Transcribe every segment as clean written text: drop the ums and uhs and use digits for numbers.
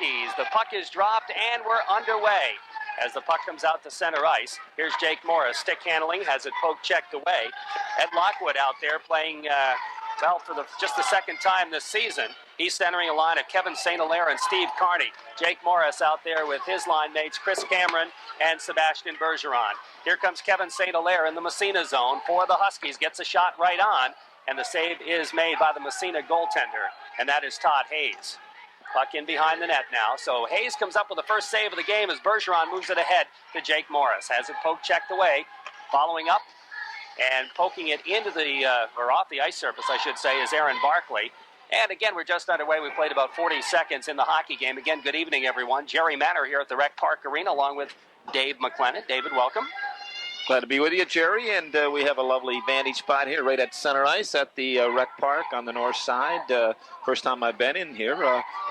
Huskies. The puck is dropped, and we're underway. As the puck comes out to center ice, here's Jake Morris. Stick handling, has it poke checked away. Ed Lockwood out there playing, for just the second time this season. He's centering a line of Kevin St. Hilaire and Steve Carney. Jake Morris out there with his line mates, Chris Cameron and Sebastian Bergeron. Here comes Kevin St. Hilaire in the Massena zone for the Huskies. Gets a shot right on, and the save is made by the Massena goaltender, and that is Todd Hayes. Puck in behind the net now. So Hayes comes up with the first save of the game as Bergeron moves it ahead to Jake Morris. Has it poke checked away. Following up and poking it into the, or off the ice surface, I should say, is Aaron Barkley. And again, we're just underway. We played about 40 seconds in the hockey game. Again, good evening, everyone. Jerry Manor here at the Rec Park Arena along with Dave McLennan. David, welcome. Glad to be with you, Jerry, and we have a lovely vantage spot here right at center ice at the Rec Park on the north side. First time I've been in here.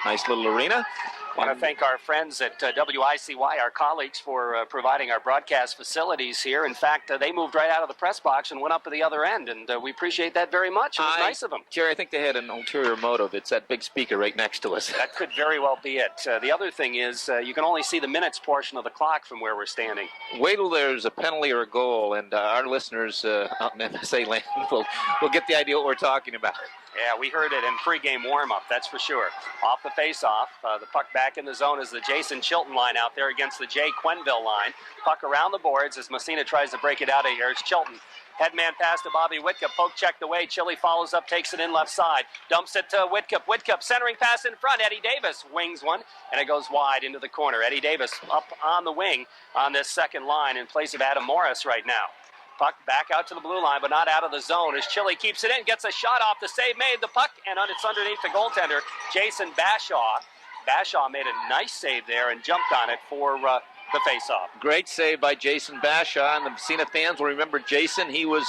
Nice little arena. I want to thank our friends at WICY, our colleagues, for providing our broadcast facilities here. In fact, they moved right out of the press box and went up to the other end, and we appreciate that very much. It was nice of them. Jerry, I think they had an ulterior motive. It's that big speaker right next to us. That could very well be it. The other thing is you can only see the minutes portion of the clock from where we're standing. Wait till there's a penalty or a goal, and our listeners out in MSA land will get the idea what we're talking about. Yeah, we heard it in pregame warm-up, that's for sure. Off the face-off, the puck back in the zone is the Jason Chilton line out there against the Jay Quenville line. Puck around the boards as Massena tries to break it out of here. It's Chilton. Headman pass to Bobby Whitcup. Poke checked away. Chili follows up, takes it in left side. Dumps it to Whitcup. Whitcup centering pass in front. Eddie Davis wings one, and it goes wide into the corner. Eddie Davis up on the wing on this second line in place of Adam Morris right now. Puck back out to the blue line, but not out of the zone as Chili keeps it in, gets a shot off the save made. The puck, and it's underneath the goaltender, Jason Bashaw. Bashaw made a nice save there and jumped on it for the faceoff. Great save by Jason Bashaw, and the Massena fans will remember Jason. He was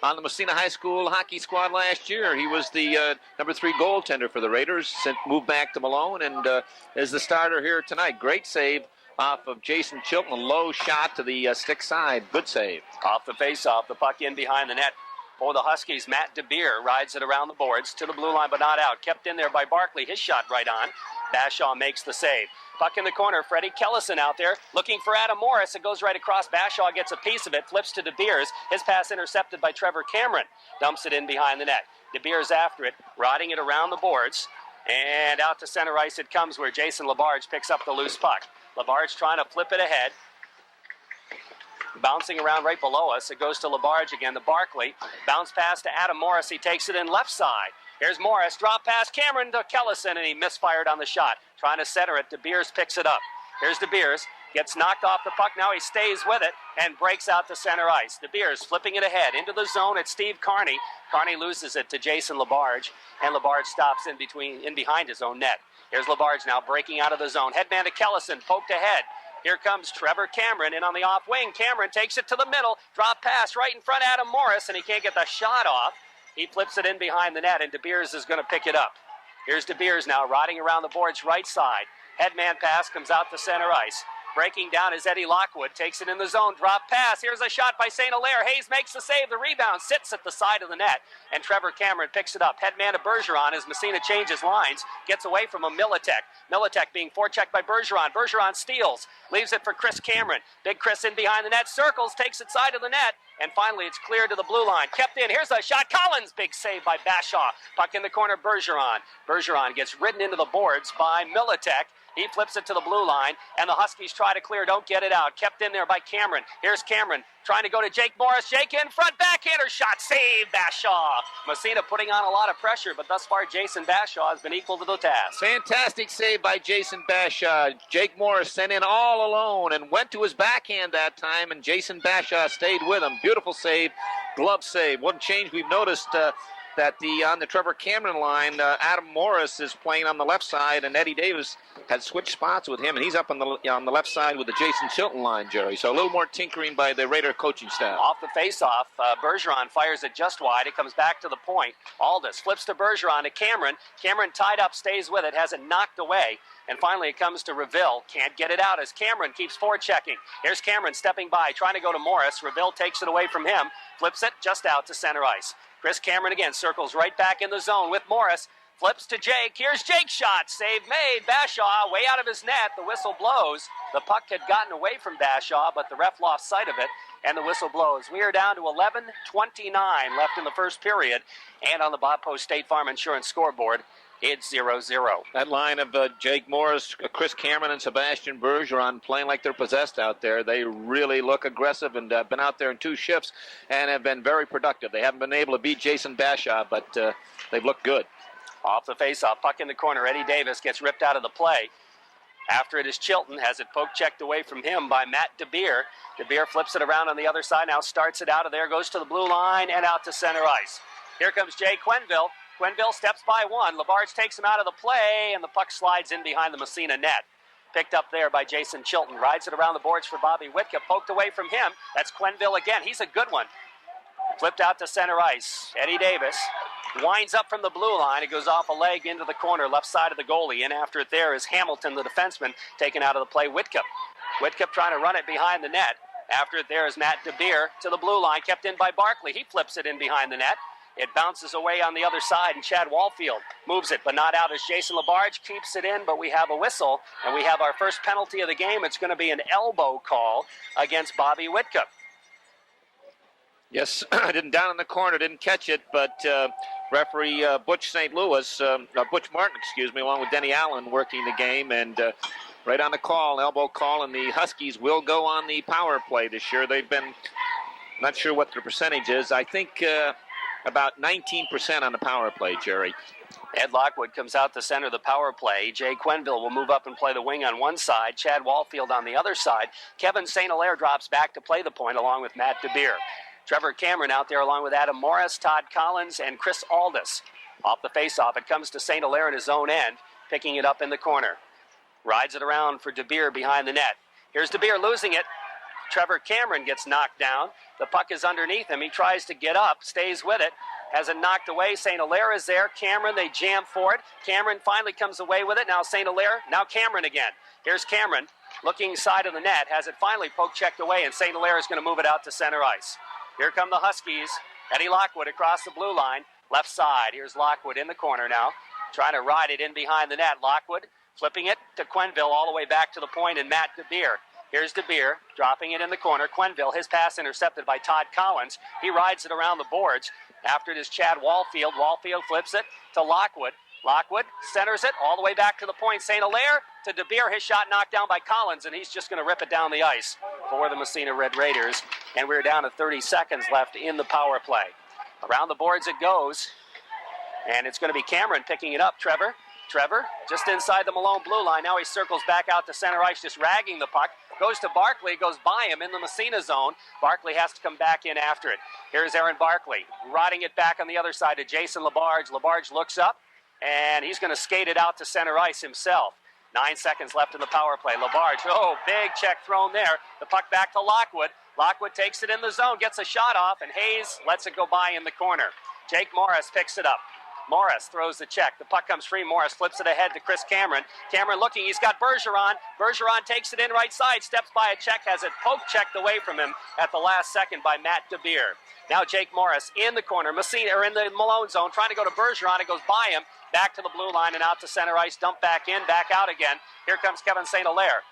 on the Massena High School hockey squad last year. He was the number 3 goaltender for the Raiders, moved back to Malone, and is the starter here tonight. Great save off of Jason Chilton, a low shot to the stick side. Good save. Off the face-off, the puck in behind the net for the Huskies. Matt DeBeer rides it around the boards to the blue line, but not out. Kept in there by Barkley. His shot right on. Bashaw makes the save. Puck in the corner. Freddie Kellison out there looking for Adam Morris. It goes right across. Bashaw gets a piece of it. Flips to DeBeers. His pass intercepted by Trevor Cameron. Dumps it in behind the net. DeBeers after it, riding it around the boards. And out to center ice it comes where Jason Labarge picks up the loose puck. Labarge trying to flip it ahead. Bouncing around right below us. It goes to Labarge again to Barkley. Bounce pass to Adam Morris. He takes it in left side. Here's Morris. Drop pass Cameron to Kellison, and he misfired on the shot. Trying to center it. DeBeers picks it up. Here's DeBeers. Gets knocked off the puck. Now he stays with it and breaks out to center ice. DeBeers flipping it ahead into the zone. It's Steve Carney. Carney loses it to Jason Labarge, and Labarge stops in behind his own net. Here's Labarge now breaking out of the zone. Headman to Kellison, poked ahead. Here comes Trevor Cameron in on the off wing. Cameron takes it to the middle. Drop pass right in front of Adam Morris, and he can't get the shot off. He flips it in behind the net, and DeBeers is going to pick it up. Here's DeBeers now riding around the boards right side. Headman pass comes out to center ice. Breaking down is Eddie Lockwood. Takes it in the zone. Drop pass. Here's a shot by St. Hilaire. Hayes makes the save. The rebound sits at the side of the net. And Trevor Cameron picks it up. Headman to Bergeron as Massena changes lines. Gets away from a Militek. Militek being forechecked by Bergeron. Bergeron steals. Leaves it for Chris Cameron. Big Chris in behind the net. Circles. Takes it side of the net. And finally it's cleared to the blue line. Kept in. Here's a shot. Collins. Big save by Bashaw. Puck in the corner. Bergeron. Bergeron gets ridden into the boards by Militek. He flips it to the blue line, and the Huskies try to clear, don't get it out. Kept in there by Cameron. Here's Cameron trying to go to Jake Morris. Jake in front, backhander shot, save Bashaw. Massena putting on a lot of pressure, but thus far Jason Bashaw has been equal to the task. Fantastic save by Jason Bashaw. Jake Morris sent in all alone and went to his backhand that time, and Jason Bashaw stayed with him. Beautiful save, glove save. One change we've noticed that on the Trevor Cameron line, Adam Morris is playing on the left side, and Eddie Davis had switched spots with him, and he's up on the left side with the Jason Chilton line, Jerry. So a little more tinkering by the Raider coaching staff. Off the face-off, Bergeron fires it just wide. It comes back to the point. Aldis flips to Bergeron to Cameron. Cameron tied up, stays with it, has it knocked away. And finally it comes to Reville. Can't get it out as Cameron keeps forechecking. Here's Cameron stepping by, trying to go to Morris. Reville takes it away from him. Flips it just out to center ice. Chris Cameron again circles right back in the zone with Morris. Flips to Jake. Here's Jake's shot. Save made. Bashaw way out of his net. The whistle blows. The puck had gotten away from Bashaw, but the ref lost sight of it, and the whistle blows. We are down to 11:29 left in the first period, and on the Bob Post State Farm Insurance scoreboard, it's 0-0. That line of Jake Morris, Chris Cameron, and Sebastian Bergeron playing like they're possessed out there. They really look aggressive and been out there in 2 shifts and have been very productive. They haven't been able to beat Jason Bashaw, but they've looked good. Off the faceoff, puck in the corner. Eddie Davis gets ripped out of the play. After it is Chilton, has it poke checked away from him by Matt DeBeer. DeBeer flips it around on the other side, now starts it out of there, goes to the blue line and out to center ice. Here comes Jay Quenneville. Quenneville steps by one. Labarge takes him out of the play, and the puck slides in behind the Massena net. Picked up there by Jason Chilton. Rides it around the boards for Bobby Whitka. Poked away from him. That's Quenneville again. He's a good one. Flipped out to center ice. Eddie Davis winds up from the blue line. It goes off a leg into the corner, left side of the goalie. In after it there is Hamilton, the defenseman, taken out of the play. Whitcup trying to run it behind the net. After it there is Matt DeBeer to the blue line, kept in by Barkley. He flips it in behind the net. It bounces away on the other side, and Chad Wallfield moves it, but not out as Jason Labarge keeps it in, but we have a whistle, and we have our first penalty of the game. It's going to be an elbow call against Bobby Whitcup. Yes, didn't down in the corner, didn't catch it, but referee Butch Martin, along with Denny Allen working the game, and right on the call, elbow call, and the Huskies will go on the power play this year. They've been, not sure what their percentage is, I think about 19% on the power play, Jerry. Ed Lockwood comes out to center the power play. Jay Quenneville will move up and play the wing on one side. Chad Wallfield on the other side. Kevin St. Hilaire drops back to play the point along with Matt DeBeer. Trevor Cameron out there along with Adam Morris, Todd Collins, and Chris Aldis. Off the faceoff, it comes to St. Hilaire in his own end, picking it up in the corner. Rides it around for DeBeer behind the net. Here's DeBeer losing it. Trevor Cameron gets knocked down. The puck is underneath him. He tries to get up, stays with it, has it knocked away. St. Hilaire is there. Cameron, they jam for it. Cameron finally comes away with it. Now St. Hilaire, now Cameron again. Here's Cameron looking side of the net, has it finally poke checked away, and St. Hilaire is going to move it out to center ice. Here come the Huskies. Eddie Lockwood across the blue line, left side. Here's Lockwood in the corner now, trying to ride it in behind the net. Lockwood flipping it to Quenneville all the way back to the point, and Matt DeBeer. Here's DeBeer dropping it in the corner. Quenneville, his pass intercepted by Todd Collins. He rides it around the boards. After it is Chad Wallfield. Wallfield flips it to Lockwood. Lockwood centers it all the way back to the point. St. Hilaire to DeBeer. His shot knocked down by Collins, and he's just going to rip it down the ice for the Massena Red Raiders. And we're down to 30 seconds left in the power play. Around the boards it goes, and it's going to be Cameron picking it up. Trevor just inside the Malone blue line. Now he circles back out to center ice, just ragging the puck. Goes to Barkley, goes by him in the Massena zone. Barkley has to come back in after it. Here's Aaron Barkley, riding it back on the other side to Jason Labarge. Labarge looks up, and he's going to skate it out to center ice himself. 9 seconds left in the power play. Labarge, big check thrown there. The puck back to Lockwood. Lockwood takes it in the zone, gets a shot off, and Hayes lets it go by in the corner. Jake Morris picks it up. Morris throws the check. The puck comes free. Morris flips it ahead to Chris Cameron. Cameron looking. He's got Bergeron. Bergeron takes it in right side. Steps by a check. Has it poke checked away from him at the last second by Matt DeBeer. Now Jake Morris in the corner. Massena, or in the Malone zone, trying to go to Bergeron. It goes by him. Back to the blue line and out to center ice. Dump back in. Back out again. Here comes Kevin St. Hilaire.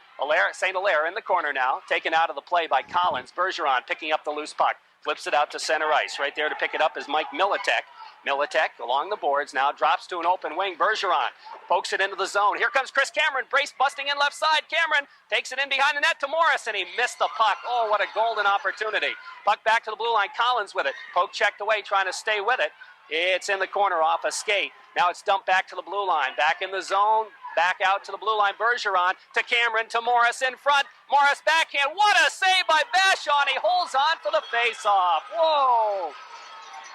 St. Hilaire in the corner now. Taken out of the play by Collins. Bergeron picking up the loose puck. Flips it out to center ice. Right there to pick it up is Mike Militek. Militek along the boards now drops to an open wing. Bergeron pokes it into the zone. Here comes Chris Cameron. Brace busting in left side. Cameron takes it in behind the net to Morris, and he missed the puck. Oh, what a golden opportunity. Puck back to the blue line. Collins with it. Poke checked away, trying to stay with it. It's in the corner off a skate. Now it's dumped back to the blue line. Back in the zone. Back out to the blue line. Bergeron to Cameron to Morris in front. Morris backhand. What a save by Bashaw. He holds on for the face-off. Whoa.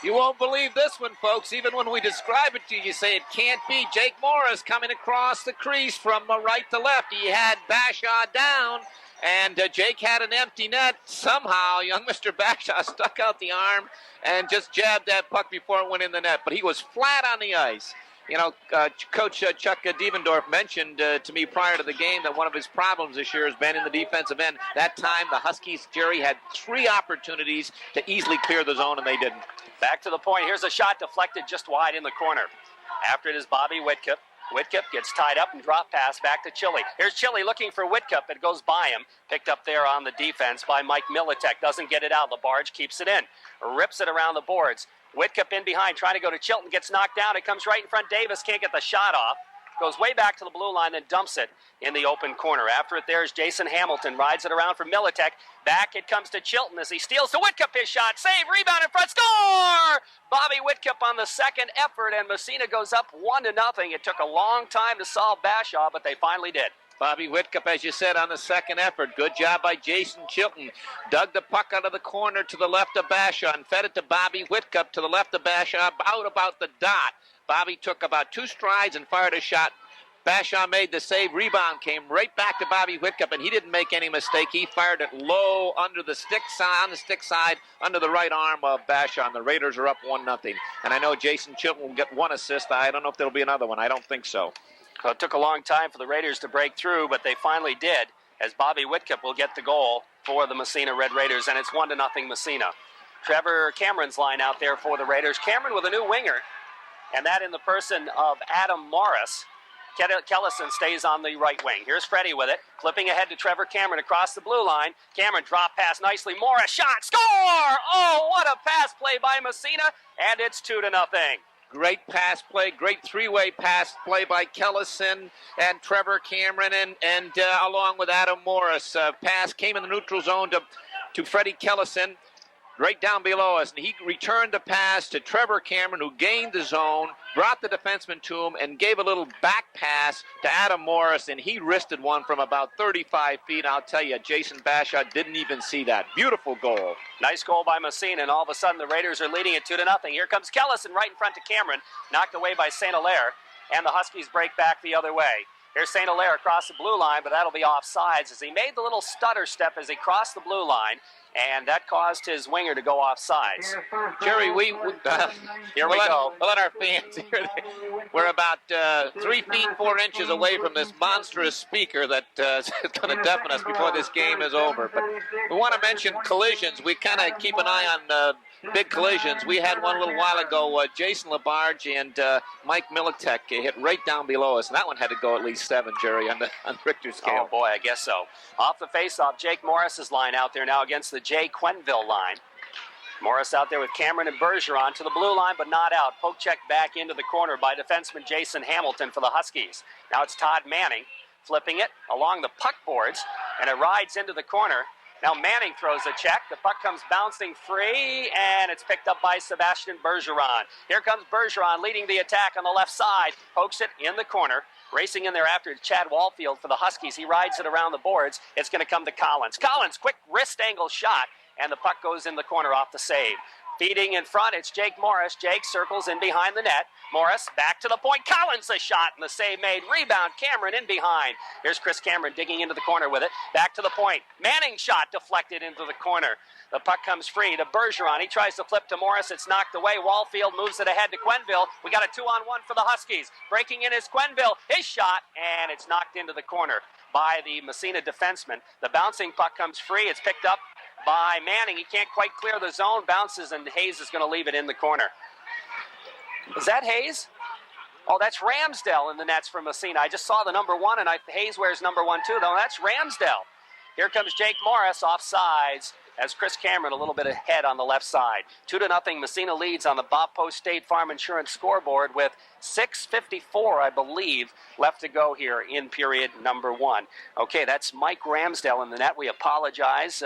You won't believe this one, folks. Even when we describe it to you, you say it can't be. Jake Morris coming across the crease from right to left. He had Bashaw down, and Jake had an empty net. Somehow, young Mr. Bashaw stuck out the arm and just jabbed that puck before it went in the net. But he was flat on the ice. You know, Coach Chuck Devendorf mentioned to me prior to the game that one of his problems this year has been in the defensive end. That time, the Huskies, Jerry, had 3 opportunities to easily clear the zone, and they didn't. Back to the point. Here's a shot deflected just wide in the corner. After it is Bobby Whitcup. Whitcup gets tied up and drop pass back to Chili. Here's Chili looking for Whitcup. It goes by him. Picked up there on the defense by Mike Militek. Doesn't get it out. LaBarge keeps it in. Rips it around the boards. Whitcup in behind, trying to go to Chilton. Gets knocked down. It comes right in front. Davis can't get the shot off. Goes way back to the blue line, then dumps it in the open corner. After it, there's Jason Hamilton. Rides it around for Militek. Back it comes to Chilton as he steals to Whitcup. His shot. Save. Rebound in front. Score! Bobby Whitcup on the second effort, and Massena goes up 1-0. It took a long time to solve Bashaw, but they finally did. Bobby Whitcup, as you said, on the second effort. Good job by Jason Chilton. Dug the puck out of the corner to the left of Bashaw and fed it to Bobby Whitcup to the left of Bashaw, out about the dot. Bobby took about 2 strides and fired a shot. Bashaw made the save. Rebound came right back to Bobby Whitcup, and he didn't make any mistake. He fired it low under the stick side, on the stick side, under the right arm of Bashaw, and the Raiders are up 1-0. And I know Jason Chilton will get 1 assist. I don't know if there'll be another one. I don't think so. Well, it took a long time for the Raiders to break through, but they finally did, as Bobby Whitcup will get the goal for the Massena Red Raiders, and it's 1-0 Massena. Trevor Cameron's line out there for the Raiders. Cameron with a new winger, and that in the person of Adam Morris. Kellison stays on the right wing. Here's Freddie with it, flipping ahead to Trevor Cameron across the blue line. Cameron drop pass nicely. Morris shot, score! Oh, what a pass play by Massena, and it's 2-0. Great pass play, great 3-way pass play by Kellison and Trevor Cameron, and along with Adam Morris. Pass came in the neutral zone to Freddie Kellison, right down below us, and he returned the pass to Trevor Cameron, who gained the zone, brought the defenseman to him, and gave a little back pass to Adam Morris, and he wristed one from about 35 feet. I'll tell you, Jason Bashaw didn't even see that. Beautiful goal. Nice goal by Massena, and all of a sudden the Raiders are leading it 2-0. Here comes Kellison right in front to Cameron, knocked away by St. Hilaire, and the Huskies break back the other way. Here's St. Hilaire across the blue line, but that'll be offsides as he made the little stutter step as he crossed the blue line, and that caused his winger to go offsides. Jerry, here we go. We'll let our fans hear that. We're about 3 feet 4 inches away from this monstrous speaker that is going to deafen us before this game is over. But we want to mention collisions. We kind of keep an eye on big collisions. We had one a little while ago. Jason LaBarge and Mike Militek hit right down below us, and that one had to go at least 7, Jerry, on the Richter scale. Oh, boy, I guess so. Off the faceoff, Jake Morris's line out there now against the Jay Quenville line. Morris out there with Cameron and Bergeron to the blue line, but not out. Poke check back into the corner by defenseman Jason Hamilton for the Huskies. Now it's Todd Manning flipping it along the puck boards, and it rides into the corner. Now Manning throws a check. The puck comes bouncing free, and it's picked up by Sebastian Bergeron. Here comes Bergeron leading the attack on the left side. Pokes it in the corner. Racing in there after Chad Wallfield for the Huskies. He rides it around the boards. It's going to come to Collins. Collins, quick wrist angle shot, and the puck goes in the corner off the save. Feeding in front, it's Jake Morris. Jake circles in behind the net. Morris back to the point. Collins a shot, and the save made. Rebound, Cameron in behind. Here's Chris Cameron digging into the corner with it. Back to the point. Manning shot deflected into the corner. The puck comes free to Bergeron. He tries to flip to Morris. It's knocked away. Wallfield moves it ahead to Quenville. We got a 2-on-1 for the Huskies. Breaking in is Quenville. His shot, and it's knocked into the corner by the Massena defenseman. The bouncing puck comes free. It's picked up by Manning. He can't quite clear the zone. Bounces, and Hayes is going to leave it in the corner. Is that Hayes? Oh, that's Ramsdell in the nets for Massena. I just saw the number 1, and Hayes wears number 1 too. No, that's Ramsdell. Here comes Jake Morris offsides as Chris Cameron a little bit ahead on the left side. 2-0. Massena leads on the Bob Post State Farm Insurance scoreboard with 6:54, I believe, left to go here in period number 1. Okay, that's Mike Ramsdell in the net. We apologize.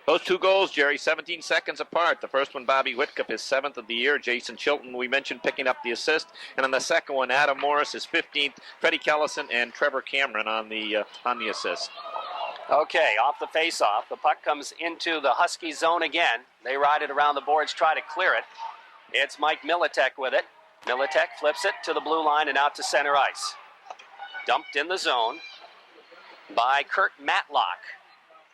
Those 2 goals, Jerry, 17 seconds apart. The first one, Bobby Whitcup, his 7th of the year. Jason Chilton, we mentioned, picking up the assist. And on the second one, Adam Morris, his 15th. Freddie Kellison and Trevor Cameron on the assist. Okay, off the face-off. The puck comes into the Husky zone again. They ride it around the boards, try to clear it. It's Mike Militek with it. Militek flips it to the blue line and out to center ice. Dumped in the zone by Kurt Matlock.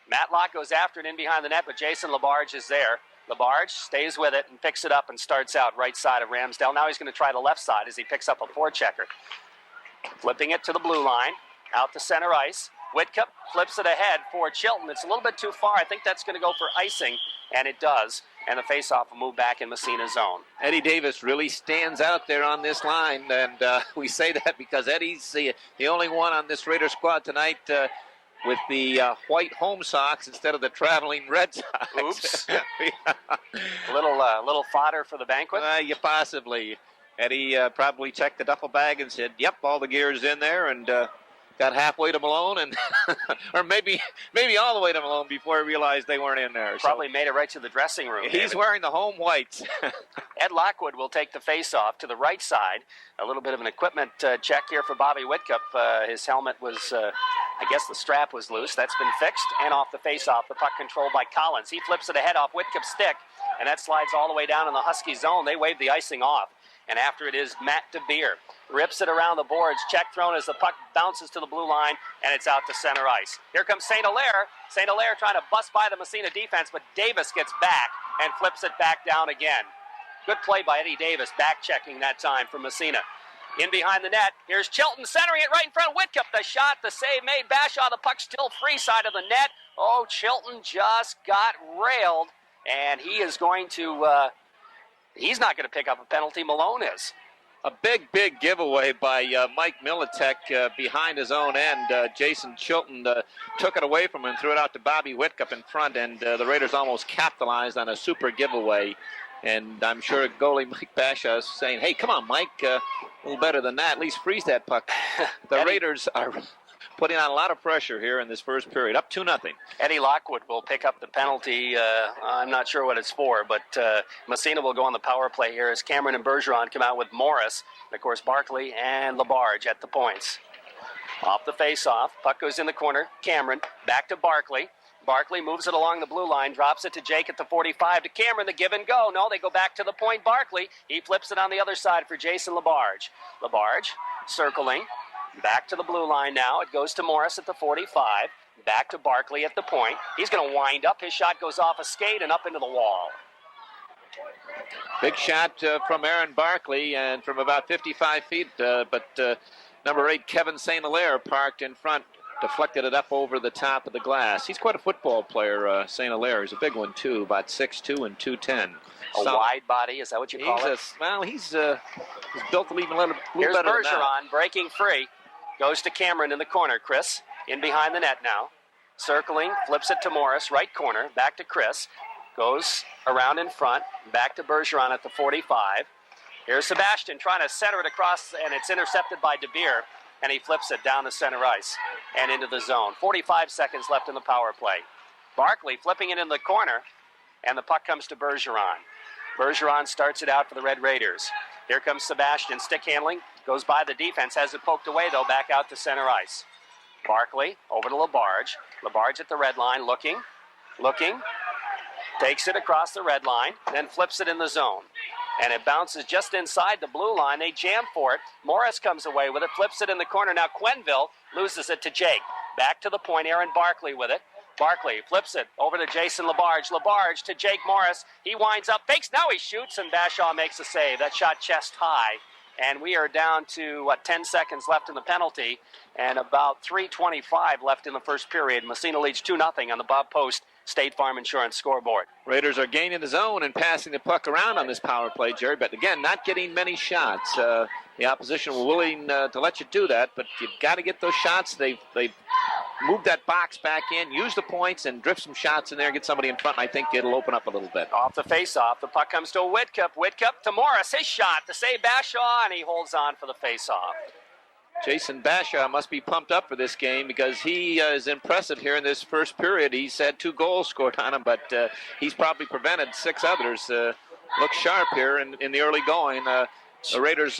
Matlock goes after it in behind the net, but Jason LaBarge is there. LaBarge stays with it and picks it up and starts out right side of Ramsdell. Now he's going to try the left side as he picks up a forechecker. Flipping it to the blue line, out to center ice. Whitcup flips it ahead for Chilton. It's a little bit too far. I think that's going to go for icing, and it does. and the faceoff will move back in Massena's zone. Eddie Davis really stands out there on this line, and we say that because Eddie's the only one on this Raider squad tonight with the white home socks instead of the traveling Red Sox. Oops. Little fodder for the banquet? Yeah, possibly. Eddie probably checked the duffel bag and said, yep, all the gear's in there, and got halfway to Malone, and or maybe all the way to Malone before he realized they weren't in there. Probably made it right to the dressing room. He's wearing the home whites. Ed Lockwood will take the face-off to the right side. A little bit of an equipment check here for Bobby Whitcup. His helmet was, I guess the strap was loose. That's been fixed, and off the face-off, the puck controlled by Collins. He flips it ahead off Whitcup's stick, and that slides all the way down in the Husky zone. They wave the icing off. And after it is Matt DeBeer. Rips it around the boards. Check thrown as the puck bounces to the blue line, and it's out to center ice. Here comes St. Hilaire. St. Hilaire trying to bust by the Massena defense, but Davis gets back and flips it back down again. Good play by Eddie Davis, back checking that time for Massena. In behind the net, here's Chilton centering it right in front of Whitcup. The shot, the save made. Bashaw, the puck still free side of the net. Oh, Chilton just got railed, and he is going to... he's not going to pick up a penalty. Malone is. A big giveaway by Mike Militek behind his own end. Jason Chilton took it away from him and threw it out to Bobby Whitcup in front, and the Raiders almost capitalized on a super giveaway. And I'm sure goalie Mike Bashaw is saying, hey, come on, Mike, a little better than that. At least freeze that puck. The Raiders are putting on a lot of pressure here in this first period, up 2-0. Eddie Lockwood will pick up the penalty. I'm not sure what it's for, but Massena will go on the power play here as Cameron and Bergeron come out with Morris. And, of course, Barkley and Labarge at the points. Off the face-off, puck goes in the corner. Cameron back to Barkley. Barkley moves it along the blue line, drops it to Jake at the 45, to Cameron, the give and go. No, they go back to the point. Barkley, he flips it on the other side for Jason Labarge. Labarge circling. Back to the blue line now. It goes to Morris at the 45. Back to Barkley at the point. He's going to wind up. His shot goes off a skate and up into the wall. Big shot from Aaron Barkley and from about 55 feet. But number 8, Kevin St. Hilaire, parked in front, deflected it up over the top of the glass. He's quite a football player, St. Hilaire. He's a big one, too, about 6'2" and 210. A wide body, is that what you call it? Well, he's built to even a little Here's better than that. Bergeron breaking free. Goes to Cameron in the corner. Chris in behind the net now. Circling, flips it to Morris, right corner. Back to Chris. Goes around in front. Back to Bergeron at the 45. Here's Sebastian trying to center it across, and it's intercepted by DeBeer. And he flips it down the center ice and into the zone. 45 seconds left in the power play. Barkley flipping it in the corner, and the puck comes to Bergeron. Bergeron starts it out for the Red Raiders. Here comes Sebastian, stick handling, goes by the defense, has it poked away though, back out to center ice. Barkley over to Labarge. Labarge at the red line, looking, takes it across the red line, then flips it in the zone. And it bounces just inside the blue line. They jam for it. Morris comes away with it, flips it in the corner. Now Quenneville loses it to Jake. Back to the point, Aaron Barkley with it. Barkley flips it over to Jason Labarge. Labarge to Jake Morris. He winds up, fakes, now he shoots, and Bashaw makes a save. That shot chest high. And we are down to, 10 seconds left in the penalty, and about 3:25 left in the first period. Massena leads 2-0 on the Bob Post State Farm Insurance scoreboard. Raiders are gaining the zone and passing the puck around on this power play, Jerry, but again, not getting many shots. The opposition were willing to let you do that, but you've got to get those shots. They've moved that box back in, use the points, and drift some shots in there, get somebody in front, and I think it'll open up a little bit. Off the face-off, the puck comes to Whitcup. Whitcup to Morris, his shot to save Bashaw, and he holds on for the face-off. Jason Bashaw must be pumped up for this game because he is impressive here in this first period. He's had 2 goals scored on him, but he's probably prevented 6 others. Looks sharp here in the early going. The Raiders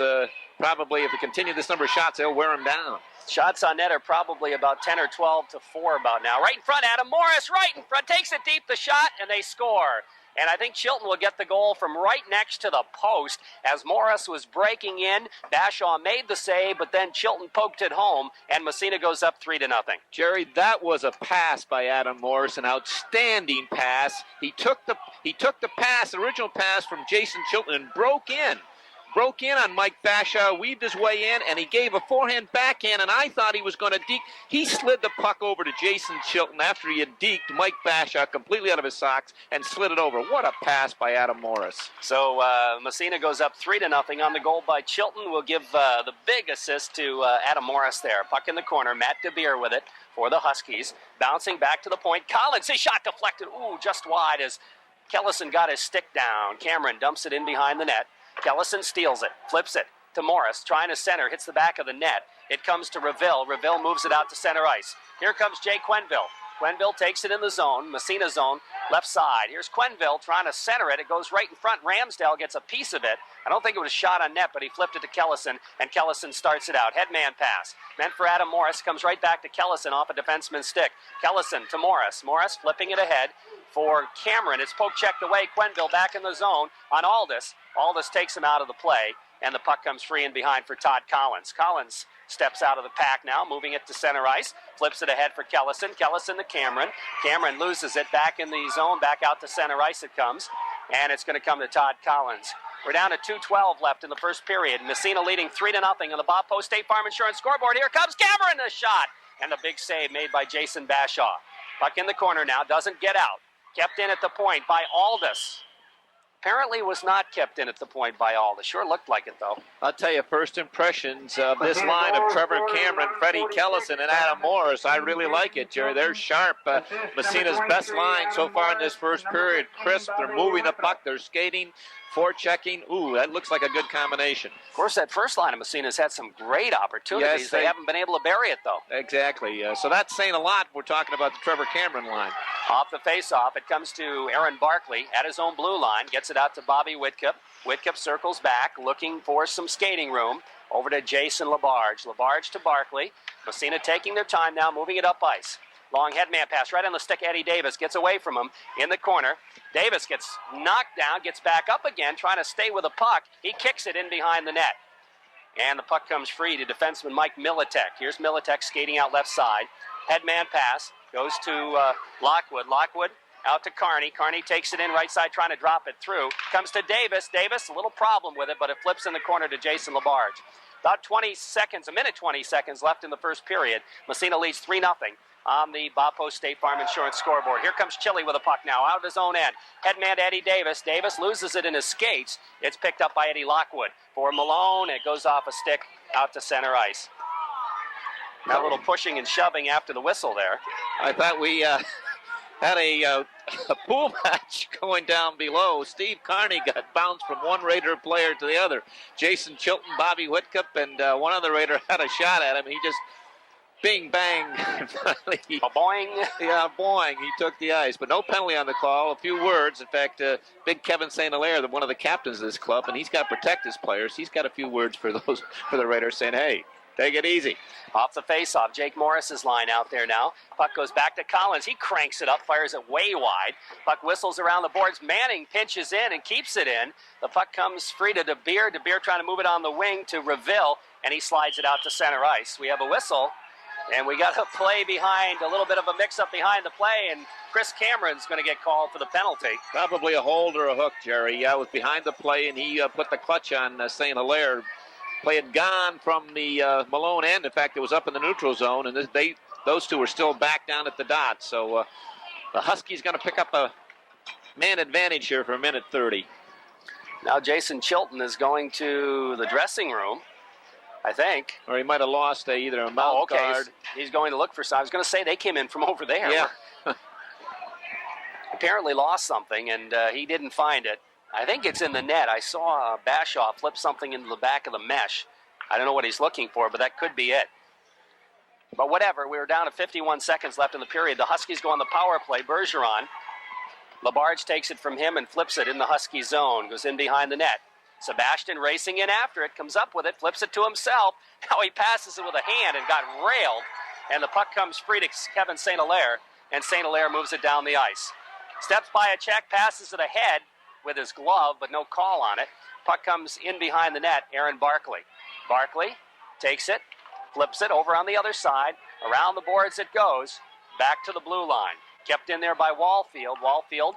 probably, if they continue this number of shots, they'll wear him down. Shots on net are probably about 10 or 12 to 4 about now. Right in front, Adam Morris, right in front, takes it deep, the shot, and they score. And I think Chilton will get the goal from right next to the post. As Morris was breaking in, Bashaw made the save, but then Chilton poked it home, and Massena goes up 3-0. Jerry, that was a pass by Adam Morris, an outstanding pass. He took the pass, original pass from Jason Chilton, and broke in. broke in on Mike Bashaw, weaved his way in, and he gave a forehand backhand, and I thought he was going to deke. He slid the puck over to Jason Chilton after he had deked Mike Bashaw completely out of his socks and slid it over. What a pass by Adam Morris. So Massena goes up 3-0 on the goal by Chilton. We'll give the big assist to Adam Morris there. Puck in the corner. Matt DeBeer with it for the Huskies. Bouncing back to the point. Collins, his shot deflected. Ooh, just wide as Kellison got his stick down. Cameron dumps it in behind the net. Kellison steals it, flips it to Morris, trying to center, hits the back of the net. It comes to Reville. Reville moves it out to center ice. Here comes Jay Quenneville. Quenneville takes it in the zone, Massena zone, left side. Here's Quenneville trying to center it. It goes right in front. Ramsdale gets a piece of it. I don't think it was a shot on net, but he flipped it to Kellison, and Kellison starts it out. Headman pass. Meant for Adam Morris. Comes right back to Kellison off a defenseman's stick. Kellison to Morris. Morris flipping it ahead for Cameron. It's poke checked away. Quenneville back in the zone on Aldis. Aldis takes him out of the play, and the puck comes free in behind for Todd Collins. Collins steps out of the pack now, moving it to center ice, flips it ahead for Kellison. Kellison to Cameron. Cameron loses it back in the zone, back out to center ice it comes, and it's going to come to Todd Collins. We're down to 2:12 left in the first period. Massena leading 3-0 on the Bob Post State Farm Insurance scoreboard. Here comes Cameron, the shot, and the big save made by Jason Bashaw. Puck in the corner now, doesn't get out. Kept in at the point by Aldis. Apparently was not kept in at the point by Aldis. Sure looked like it, though. I'll tell you, first impressions of this line of Trevor Cameron, Freddie Kellison, and Adam Morris, I really like it, Jerry. They're sharp. Massena's best line so far in this first period. Crisp, they're moving the puck, they're skating, forechecking. Ooh, that looks like a good combination. Of course, that first line of Massena's had some great opportunities. Yes, they haven't been able to bury it, though. Exactly. So that's saying a lot. We're talking about the Trevor Cameron line. Off the face-off, it comes to Aaron Barkley at his own blue line. Gets it out to Bobby Whitcup. Whitcup circles back, looking for some skating room. Over to Jason Labarge. Labarge to Barkley. Massena taking their time now, moving it up ice. Long headman pass right on the stick. Eddie Davis gets away from him in the corner. Davis gets knocked down, gets back up again, trying to stay with the puck. He kicks it in behind the net. And the puck comes free to defenseman Mike Militek. Here's Militek skating out left side. Headman pass goes to Lockwood. Lockwood out to Carney. Carney takes it in right side, trying to drop it through. Comes to Davis. Davis, a little problem with it, but it flips in the corner to Jason Labarge. About 20 seconds, a minute 20 seconds left in the first period. Massena leads 3-0 on the Bob Post State Farm Insurance scoreboard. Here comes Chili with a puck now out of his own end. Headman to Eddie Davis. Davis loses it in his skates. It's picked up by Eddie Lockwood. For Malone, it goes off a stick out to center ice. That little pushing and shoving after the whistle there. I thought we had a pool match going down below. Steve Carney got bounced from one Raider player to the other. Jason Chilton, Bobby Whitcup, and one other Raider had a shot at him. He just bing, bang. Boing. Yeah, boing. He took the ice. But no penalty on the call. A few words. In fact, big Kevin St. Hilaire, one of the captains of this club, and he's got to protect his players. He's got a few words for the Raiders saying, hey, take it easy. Off the face-off, Jake Morris's line out there now. Puck goes back to Collins. He cranks it up, fires it way wide. Puck whistles around the boards. Manning pinches in and keeps it in. The puck comes free to DeBeer. DeBeer trying to move it on the wing to Reville, and he slides it out to center ice. We have a whistle, and we got a play behind, a little bit of a mix-up behind the play, and Chris Cameron's going to get called for the penalty. Probably a hold or a hook, Jerry. Yeah, it was behind the play, and he put the clutch on St. Hilaire. Play had gone from the Malone end. In fact, it was up in the neutral zone, and those two were still back down at the dot. So the Huskies going to pick up a man advantage here for a minute 30. Now Jason Chilton is going to the dressing room, I think. Or he might have lost either a mouth guard. He's going to look for some. I was going to say they came in from over there. Yeah. Apparently lost something, and he didn't find it. I think it's in the net. I saw Bashaw flip something into the back of the mesh. I don't know what he's looking for, but that could be it. But whatever, we were down to 51 seconds left in the period. The Huskies go on the power play. Bergeron. Labarge takes it from him and flips it in the Husky zone. Goes in behind the net. Sebastian racing in after it. Comes up with it. Flips it to himself. Now he passes it with a hand and got railed. And the puck comes free to Kevin St. Hilaire. And St. Hilaire moves it down the ice. Steps by a check. Passes it ahead with his glove, but no call on it. Puck comes in behind the net, Aaron Barkley. Barkley takes it, flips it over on the other side. Around the boards it goes, back to the blue line. Kept in there by Wallfield. Wallfield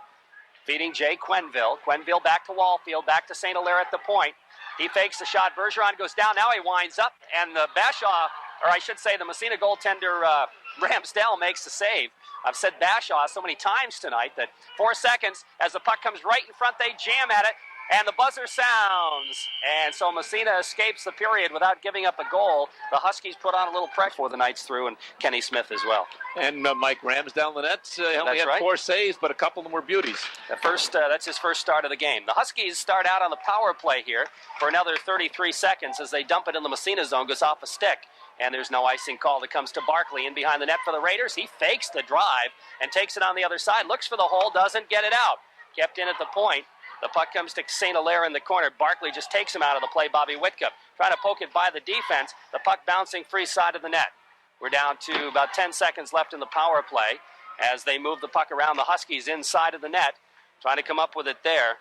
feeding Jay Quenneville. Quenneville back to Wallfield, back to St. Hilaire at the point. He fakes the shot. Bergeron goes down. Now he winds up, and the Bashaw, or I should say the Massena goaltender Ramsdell makes the save. I've said Bashaw so many times tonight that 4 seconds as the puck comes right in front, they jam at it, and the buzzer sounds. And so Massena escapes the period without giving up a goal. The Huskies put on a little pressure for the night's through, and Kenny Smith as well. And Mike Ramsdell, the net, only had 4 saves, but a couple of them were beauties. That's his first start of the game. The Huskies start out on the power play here for another 33 seconds as they dump it in the Massena zone, goes off a stick. And there's no icing call that comes to Barkley in behind the net for the Raiders. He fakes the drive and takes it on the other side, looks for the hole, doesn't get it out. Kept in at the point. The puck comes to St. Hilaire in the corner. Barkley just takes him out of the play. Bobby Whitcup trying to poke it by the defense. The puck bouncing free side of the net. We're down to about 10 seconds left in the power play as they move the puck around. The Huskies inside of the net. Trying to come up with it there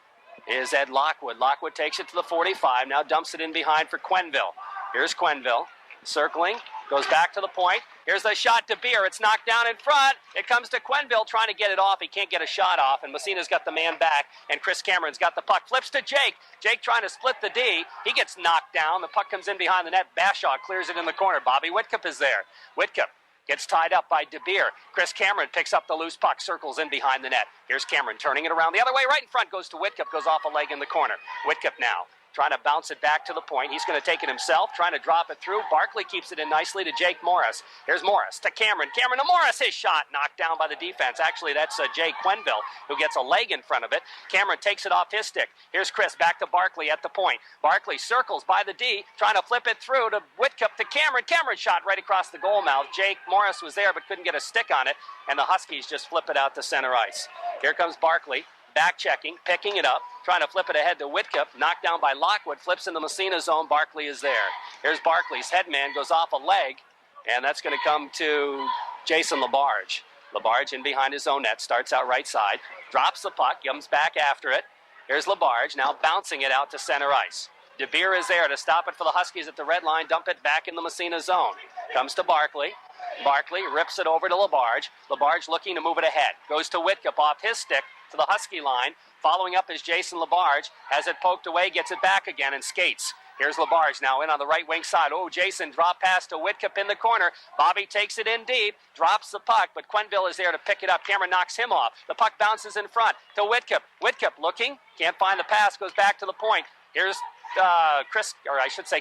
is Ed Lockwood. Lockwood takes it to the 45. Now dumps it in behind for Quenneville. Here's Quenneville. Circling, goes back to the point. Here's the shot to Beer. It's knocked down in front. It comes to Quenneville trying to get it off. He can't get a shot off, and Massena's got the man back, and Chris Cameron's got the puck. Flips to Jake. Jake trying to split the D. He gets knocked down. The puck comes in behind the net. Bashaw clears it in the corner. Bobby Whitcup is there. Whitcup gets tied up by DeBeer. Chris Cameron picks up the loose puck, circles in behind the net. Here's Cameron turning it around the other way, right in front, goes to Whitcup, goes off a leg in the corner. Whitcup now trying to bounce it back to the point. He's going to take it himself, trying to drop it through. Barkley keeps it in nicely to Jake Morris. Here's Morris to Cameron. Cameron to Morris. His shot knocked down by the defense. Actually, that's Jay Quenneville who gets a leg in front of it. Cameron takes it off his stick. Here's Chris back to Barkley at the point. Barkley circles by the D, trying to flip it through to Whitcup to Cameron. Cameron shot right across the goal mouth. Jake Morris was there but couldn't get a stick on it, and the Huskies just flip it out to center ice. Here comes Barkley. Back checking, picking it up, trying to flip it ahead to Whitcup, knocked down by Lockwood, flips in the Massena zone. Barkley is there. Here's Barkley's headman, goes off a leg, and that's going to come to Jason LaBarge. LaBarge in behind his own net, starts out right side, drops the puck, comes back after it. Here's LaBarge, now bouncing it out to center ice. DeBeer is there to stop it for the Huskies at the red line, dump it back in the Massena zone. Comes to Barkley. Barkley rips it over to LaBarge. LaBarge looking to move it ahead. Goes to Whitcup off his stick to the Husky line. Following up is Jason LaBarge. Has it poked away, gets it back again, and skates. Here's LaBarge now in on the right wing side. Oh, Jason drop pass to Whitcup in the corner. Bobby takes it in deep, drops the puck, but Quenneville is there to pick it up. Cameron knocks him off. The puck bounces in front to Whitcup. Whitcup looking, can't find the pass, goes back to the point. Here's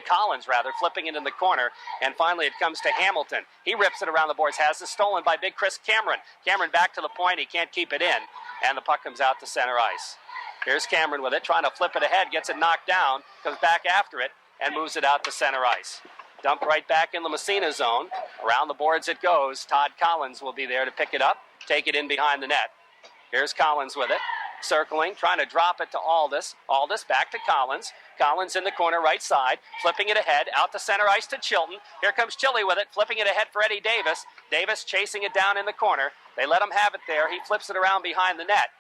Collins, flipping it in the corner. And finally, it comes to Hamilton. He rips it around the boards, has it stolen by big Chris Cameron. Cameron back to the point, he can't keep it in. And the puck comes out to center ice. Here's Cameron with it, trying to flip it ahead, gets it knocked down, comes back after it, and moves it out to center ice. Dumped right back in the Massena zone. Around the boards it goes. Todd Collins will be there to pick it up, take it in behind the net. Here's Collins with it. Circling, trying to drop it to Aldis. Aldis back to Collins. Collins in the corner right side, flipping it ahead, out to center ice to Chilton. Here comes Chili with it, flipping it ahead for Eddie Davis. Davis chasing it down in the corner. They let him have it there. He flips it around behind the net.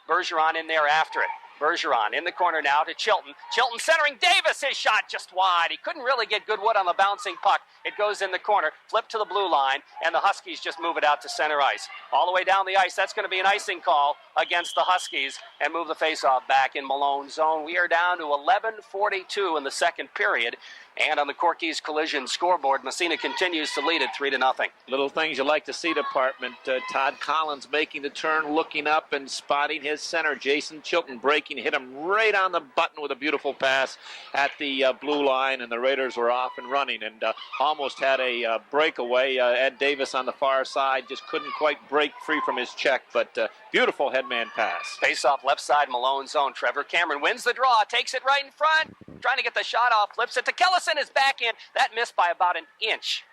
Bergeron in there after it. Bergeron in the corner now to Chilton. Chilton centering Davis. His shot just wide. He couldn't really get good wood on the bouncing puck. It goes in the corner, flip to the blue line, and the Huskies just move it out to center ice. All the way down the ice, that's going to be an icing call against the Huskies and move the faceoff back in Malone's zone. We are down to 11:42 in the second period. And on the Corky's Collision scoreboard, Massena continues to lead it 3-0. Little things you like to see, department. Todd Collins making the turn, looking up and spotting his center. Jason Chilton breaking, hit him right on the button with a beautiful pass at the blue line, and the Raiders were off and running and almost had a breakaway. Ed Davis on the far side just couldn't quite break free from his check, but beautiful headman pass. Face-off left side, Malone zone. Trevor Cameron wins the draw, takes it right in front, trying to get the shot off, flips it to Kellison, is back in. That missed by about an inch,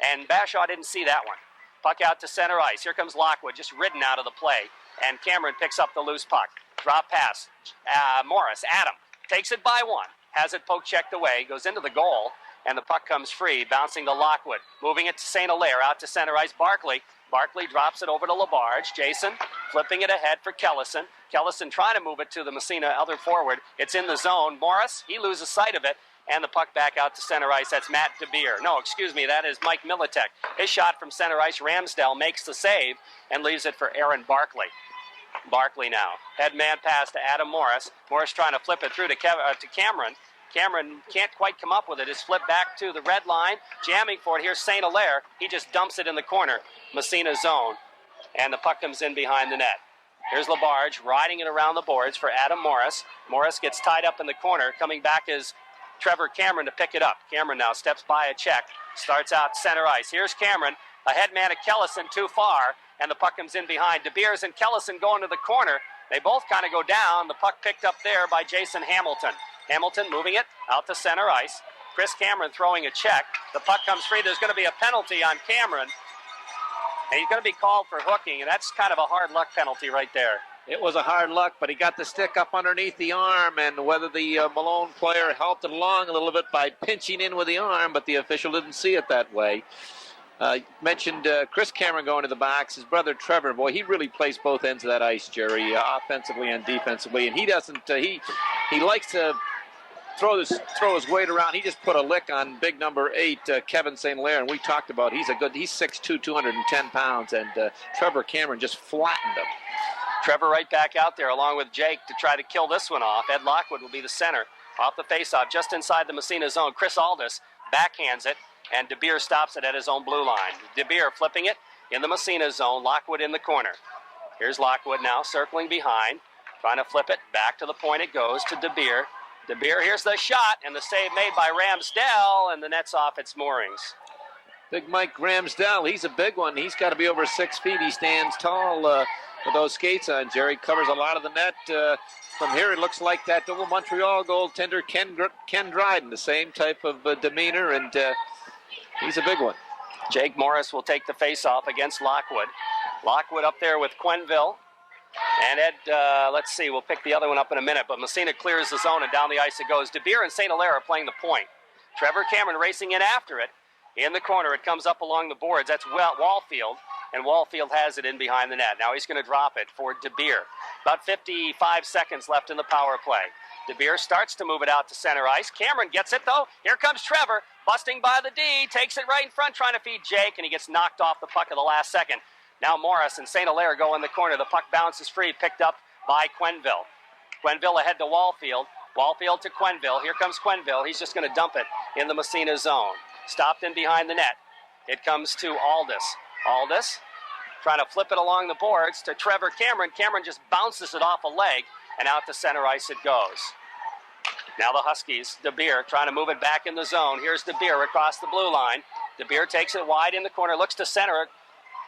and Bashaw didn't see that one. Puck out to center ice. Here comes Lockwood, just ridden out of the play, and Cameron picks up the loose puck. Drop pass. Morris, Adam, takes it by one, has it poke checked away, goes into the goal, and the puck comes free, bouncing to Lockwood. Moving it to St. Hilaire, out to center ice, Barkley. Barkley drops it over to LaBarge. Jason flipping it ahead for Kellison. Kellison trying to move it to the Massena other forward. It's in the zone. Morris, he loses sight of it, and the puck back out to center ice. That's Matt DeBeer. No, excuse me, that is Mike Militek. His shot from center ice, Ramsdell makes the save and leaves it for Aaron Barkley. Barkley now. Head man pass to Adam Morris. Morris trying to flip it through to Cameron. Cameron can't quite come up with it. It's flipped back to the red line. Jamming for it. Here's St. Hilaire. He just dumps it in the corner. Massena zone. And the puck comes in behind the net. Here's Labarge riding it around the boards for Adam Morris. Morris gets tied up in the corner. Coming back is Trevor Cameron to pick it up. Cameron now steps by a check. Starts out center ice. Here's Cameron. A head man at Kellison too far. And the puck comes in behind. De Beers and Kellison going to the corner. They both kind of go down. The puck picked up there by Jason Hamilton. Hamilton moving it out to center ice. Chris Cameron throwing a check. The puck comes free. There's going to be a penalty on Cameron. And he's going to be called for hooking. And that's kind of a hard luck penalty right there. It was a hard luck, but he got the stick up underneath the arm, and whether the Malone player helped it along a little bit by pinching in with the arm, but the official didn't see it that way. Mentioned Chris Cameron going to the box. His brother Trevor, boy, he really plays both ends of that ice, Jerry, offensively and defensively. And he doesn't. He likes to throw his weight around. He just put a lick on big number 8, Kevin St. Hilaire, and we talked about he's 6'2", 210 pounds, and Trevor Cameron just flattened him. Trevor right back out there along with Jake to try to kill this one off. Ed Lockwood will be the center. Off the faceoff, just inside the Massena zone. Chris Aldis backhands it, and De Beer stops it at his own blue line. De Beer flipping it in the Massena zone. Lockwood in the corner. Here's Lockwood now circling behind, trying to flip it. Back to the point it goes to De Beer. De Beer, here's the shot, and the save made by Ramsdell, and the net's off its moorings. Big Mike Ramsdell, he's a big one. He's got to be over 6 feet. He stands tall with those skates on. Jerry covers a lot of the net. From here, it looks like that little Montreal goaltender, Ken Dryden, the same type of demeanor, and he's a big one. Jake Morris will take the face-off against Lockwood. Lockwood up there with Quenneville. And Ed, let's see, we'll pick the other one up in a minute, but Massena clears the zone and down the ice it goes. De Beer and St. Hilaire are playing the point. Trevor Cameron racing in after it. In the corner, it comes up along the boards. That's Wallfield, and Wallfield has it in behind the net. Now he's going to drop it for De Beer. About 55 seconds left in the power play. De Beer starts to move it out to center ice. Cameron gets it, though. Here comes Trevor, busting by the D, takes it right in front, trying to feed Jake, and he gets knocked off the puck at the last second. Now Morris and St. Hilaire go in the corner. The puck bounces free, picked up by Quenneville. Quenneville ahead to Wallfield. Wallfield to Quenneville. Here comes Quenneville. He's just going to dump it in the Massena zone. Stopped in behind the net. It comes to Aldis. Aldis trying to flip it along the boards to Trevor Cameron. Cameron just bounces it off a leg, and out to center ice it goes. Now the Huskies, De Beer trying to move it back in the zone. Here's De Beer across the blue line. De Beer takes it wide in the corner, looks to center it.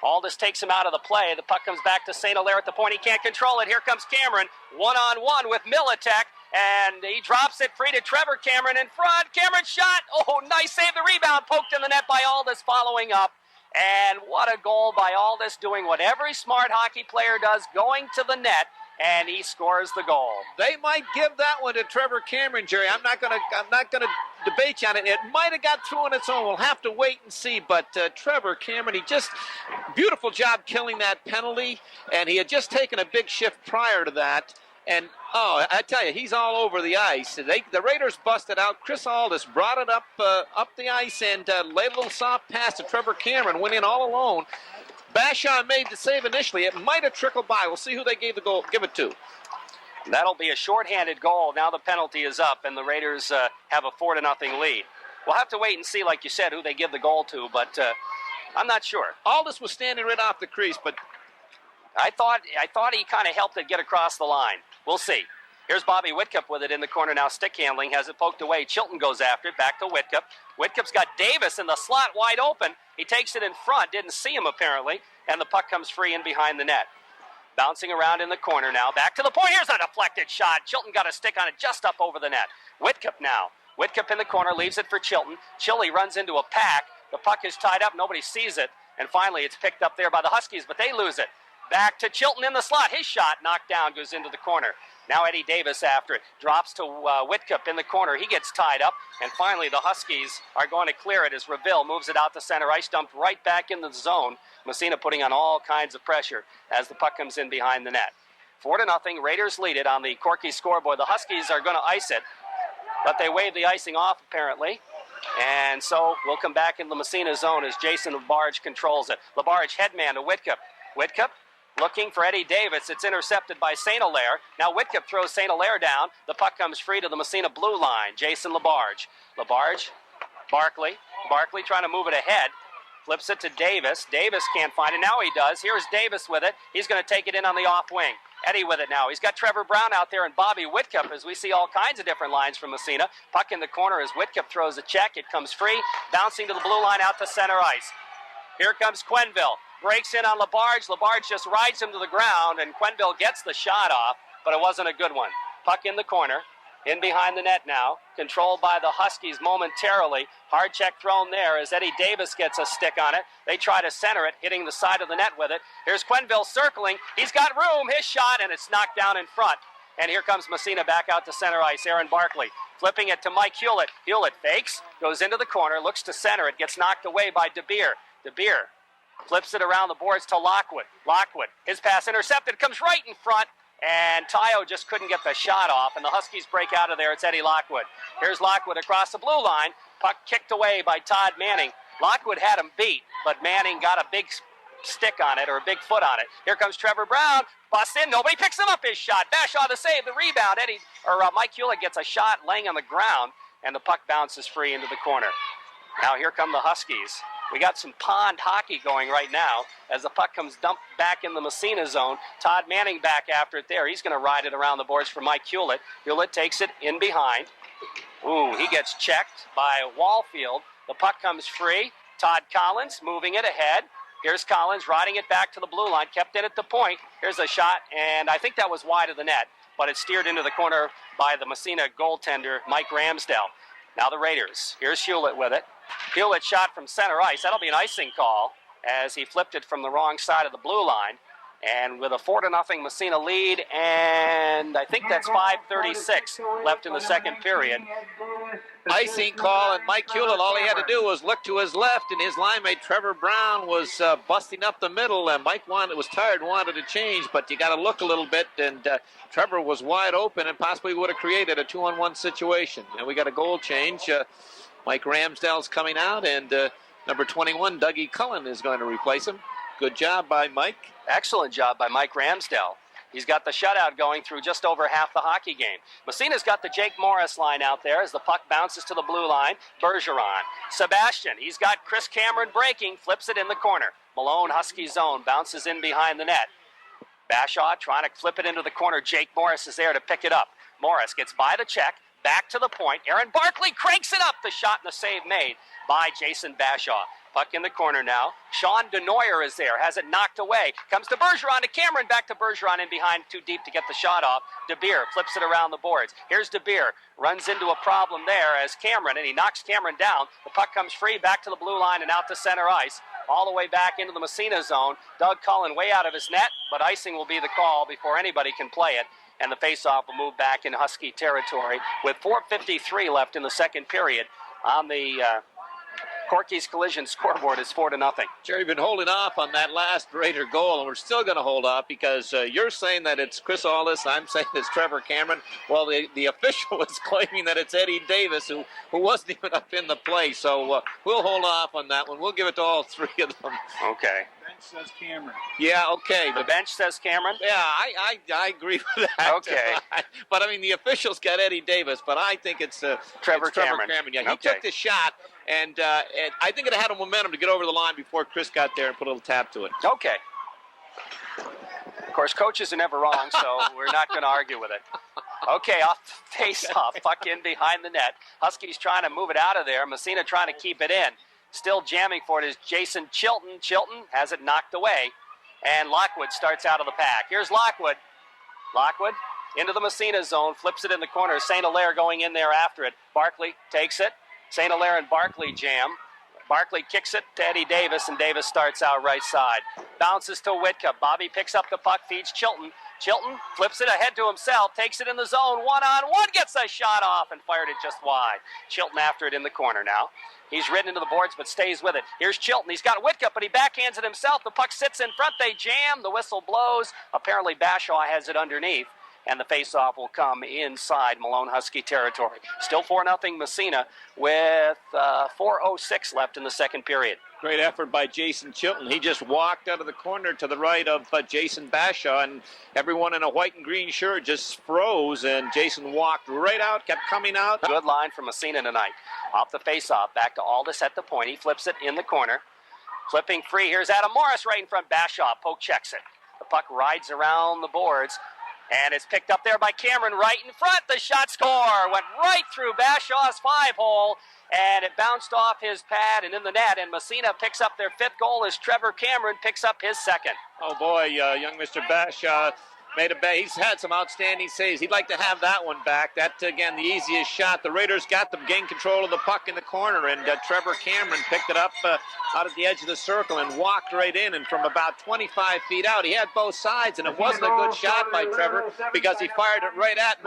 Aldis takes him out of the play. The puck comes back to St. Hilaire at the point. He can't control it. Here comes Cameron, one-on-one with Militek, and he drops it free to Trevor Cameron in front. Cameron shot. Oh, nice save. The rebound poked in the net by Aldis following up. And what a goal by Aldis, doing what every smart hockey player does, going to the net, and he scores the goal. They might give that one to Trevor Cameron, Jerry. I'm not gonna debate you on it. It might have got through on its own. We'll have to wait and see. But Trevor Cameron, he just beautiful job killing that penalty, and he had just taken a big shift prior to that. And I tell you, he's all over the ice. The Raiders busted out. Chris Aldis brought it up the ice and laid a little soft pass to Trevor Cameron. Went in all alone. Bashaw made the save initially. It might have trickled by. We'll see who they gave the goal. Give it to. That'll be a shorthanded goal. Now the penalty is up, and the Raiders have a 4-0 lead. We'll have to wait and see, like you said, who they give the goal to, but I'm not sure. Aldis was standing right off the crease, but I thought he kind of helped it get across the line. We'll see. Here's Bobby Whitcup with it in the corner now. Stick handling, has it poked away. Chilton goes after it, back to Whitcup. Whitcup's got Davis in the slot wide open. He takes it in front, didn't see him apparently, and the puck comes free in behind the net. Bouncing around in the corner now, back to the point. Here's a deflected shot. Chilton got a stick on it just up over the net. Whitcup now. Whitcup in the corner, leaves it for Chilton. Chili runs into a pack. The puck is tied up, nobody sees it, and finally it's picked up there by the Huskies, but they lose it. Back to Chilton in the slot. His shot knocked down, goes into the corner. Now Eddie Davis after it. Drops to Whitcup in the corner. He gets tied up. And finally the Huskies are going to clear it as Reville moves it out to center ice. Dumped right back in the zone. Massena putting on all kinds of pressure as the puck comes in behind the net. 4-0. Raiders lead it on the Corky scoreboard. The Huskies are going to ice it, but they wave the icing off apparently. And so we'll come back in the Massena zone as Jason Labarge controls it. Labarge headman to Whitcup. Whitcup looking for Eddie Davis. It's intercepted by St. Hilaire. Now Whitcup throws St. Hilaire down. The puck comes free to the Massena blue line. Jason LaBarge. LaBarge, Barkley. Barkley trying to move it ahead. Flips it to Davis. Davis can't find it. Now he does. Here's Davis with it. He's going to take it in on the off wing. Eddie with it now. He's got Trevor Brown out there and Bobby Whitcup as we see all kinds of different lines from Massena. Puck in the corner as Whitcup throws a check. It comes free. Bouncing to the blue line out to center ice. Here comes Quenneville. Breaks in on LaBarge. LaBarge just rides him to the ground, and Quenneville gets the shot off, but it wasn't a good one. Puck in the corner. In behind the net now, controlled by the Huskies momentarily. Hard check thrown there as Eddie Davis gets a stick on it. They try to center it, hitting the side of the net with it. Here's Quenneville circling. He's got room, his shot, and it's knocked down in front. And here comes Massena back out to center ice. Aaron Barkley flipping it to Mike Hewlett. Hewlett fakes, goes into the corner, looks to center it, gets knocked away by DeBeer. DeBeer flips it around the boards to Lockwood. Lockwood, his pass intercepted, comes right in front. And Tayo just couldn't get the shot off, and the Huskies break out of there. It's Eddie Lockwood. Here's Lockwood across the blue line. Puck kicked away by Todd Manning. Lockwood had him beat, but Manning got a big stick on it, or a big foot on it. Here comes Trevor Brown. Busts in. Nobody picks him up his shot. Bashaw the save, the rebound. Mike Hewlett gets a shot laying on the ground, and the puck bounces free into the corner. Now here come the Huskies. We got some pond hockey going right now as the puck comes dumped back in the Massena zone. Todd Manning back after it there. He's going to ride it around the boards for Mike Hewlett. Hewlett takes it in behind. Ooh, he gets checked by Wallfield. The puck comes free. Todd Collins moving it ahead. Here's Collins riding it back to the blue line. Kept it at the point. Here's a shot, and I think that was wide of the net, but it's steered into the corner by the Massena goaltender, Mike Ramsdell. Now the Raiders. Here's Hewlett with it. Hewlett shot from center ice. That'll be an icing call as he flipped it from the wrong side of the blue line. And with a 4-0 Massena lead, and I think that's 5:36 left in the second period. Icing call, and Mike Hewlett, all he had to do was look to his left, and his line mate Trevor Brown was busting up the middle. And Mike was tired, wanted to change, but you got to look a little bit, and Trevor was wide open and possibly would have created a 2-on-1 situation. And we got a goal change. Mike Ramsdell's coming out, and number 21, Dougie Cullen, is going to replace him. Good job by Mike. Excellent job by Mike Ramsdell. He's got the shutout going through just over half the hockey game. Massena's got the Jake Morris line out there as the puck bounces to the blue line. Bergeron. Sebastian, he's got Chris Cameron breaking, flips it in the corner. Malone, Husky zone, bounces in behind the net. Bashaw trying to flip it into the corner. Jake Morris is there to pick it up. Morris gets by the check. Back to the point. Aaron Barkley cranks it up. The shot and the save made by Jason Bashaw. Puck in the corner now. Sean DeNoyer is there. Has it knocked away. Comes to Bergeron, to Cameron. Back to Bergeron in behind. Too deep to get the shot off. DeBeer flips it around the boards. Here's DeBeer. Runs into a problem there as Cameron, and he knocks Cameron down. The puck comes free back to the blue line and out to center ice. All the way back into the Massena zone. Doug Cullen way out of his net, but icing will be the call before anybody can play it. And the faceoff will move back in Husky territory with 4:53 left in the second period. On the Corky's Collision scoreboard is 4-0. Jerry, been holding off on that last Raider goal, and we're still going to hold off because you're saying that it's Chris Allis, I'm saying it's Trevor Cameron. Well, the official is claiming that it's Eddie Davis, who wasn't even up in the play. So we'll hold off on that one. We'll give it to all three of them. Okay. Bench says Cameron. Yeah, okay. The bench says Cameron? Yeah, I agree with that. Okay. But, I mean, the officials got Eddie Davis, but I think it's Trevor Cameron. Yeah, he took the shot, and I think it had a momentum to get over the line before Chris got there and put a little tap to it. Okay. Of course, coaches are never wrong, so we're not going to argue with it. Okay, off the face-off. Puck in behind the net. Huskies trying to move it out of there. Massena trying to keep it in. Still jamming for it is Jason Chilton. Chilton has it knocked away. And Lockwood starts out of the pack. Here's Lockwood. Lockwood into the Massena zone. Flips it in the corner. St. Hilaire going in there after it. Barkley takes it. St. Hilaire and Barkley jam. Barkley kicks it to Eddie Davis, and Davis starts out right side. Bounces to Whitcup. Bobby picks up the puck, feeds Chilton. Chilton flips it ahead to himself, takes it in the zone, one-on-one, gets a shot off and fired it just wide. Chilton after it in the corner now. He's ridden into the boards but stays with it. Here's Chilton. He's got Whitcup, but he backhands it himself. The puck sits in front. They jam. The whistle blows. Apparently Bashaw has it underneath, and the faceoff will come inside Malone Husky territory. Still 4-0 Massena with 4:06 left in the second period. Great effort by Jason Chilton. He just walked out of the corner to the right of Jason Bashaw, and everyone in a white and green shirt just froze, and Jason walked right out, kept coming out. Good line from Massena tonight. Off the face-off, back to Aldis at the point. He flips it in the corner. Flipping free, here's Adam Morris right in front. Bashaw poke checks it. The puck rides around the boards, and it's picked up there by Cameron right in front. The shot score went right through Bashaw's 5-hole, and it bounced off his pad and in the net, and Massena picks up their 5th goal as Trevor Cameron picks up his 2nd. Oh boy, young Mr. Bashaw he's had some outstanding saves. He'd like to have that one back. That, again, the easiest shot. The Raiders got them, gained control of the puck in the corner, and Trevor Cameron picked it up out at the edge of the circle and walked right in, and from about 25 feet out, he had both sides, and it wasn't a good shot by Trevor because he fired it right at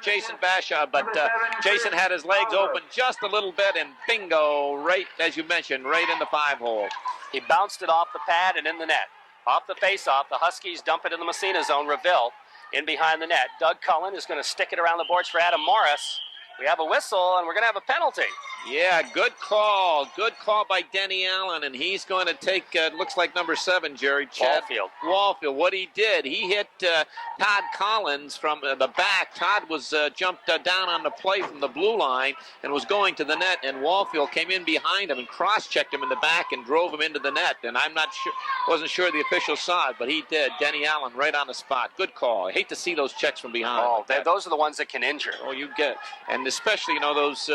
Jason Bashaw, but Jason had his legs open just a little bit, and bingo, right, as you mentioned, right in the 5-hole. He bounced it off the pad and in the net. Off the face-off, the Huskies dump it in the Massena zone. Reville in behind the net. Doug Cullen is going to stick it around the boards for Adam Morris. We have a whistle, and we're going to have a penalty. Yeah, good call. Good call by Denny Allen, and he's going to take, looks like number 7, Jerry. Wallfield. What he did, he hit Todd Collins from the back. Todd was jumped down on the play from the blue line and was going to the net, and Wallfield came in behind him and cross-checked him in the back and drove him into the net. And I'm not sure, wasn't sure the official saw it, but he did. Denny Allen right on the spot. Good call. I hate to see those checks from behind. Oh, those are the ones that can injure. Oh, you get, and especially, those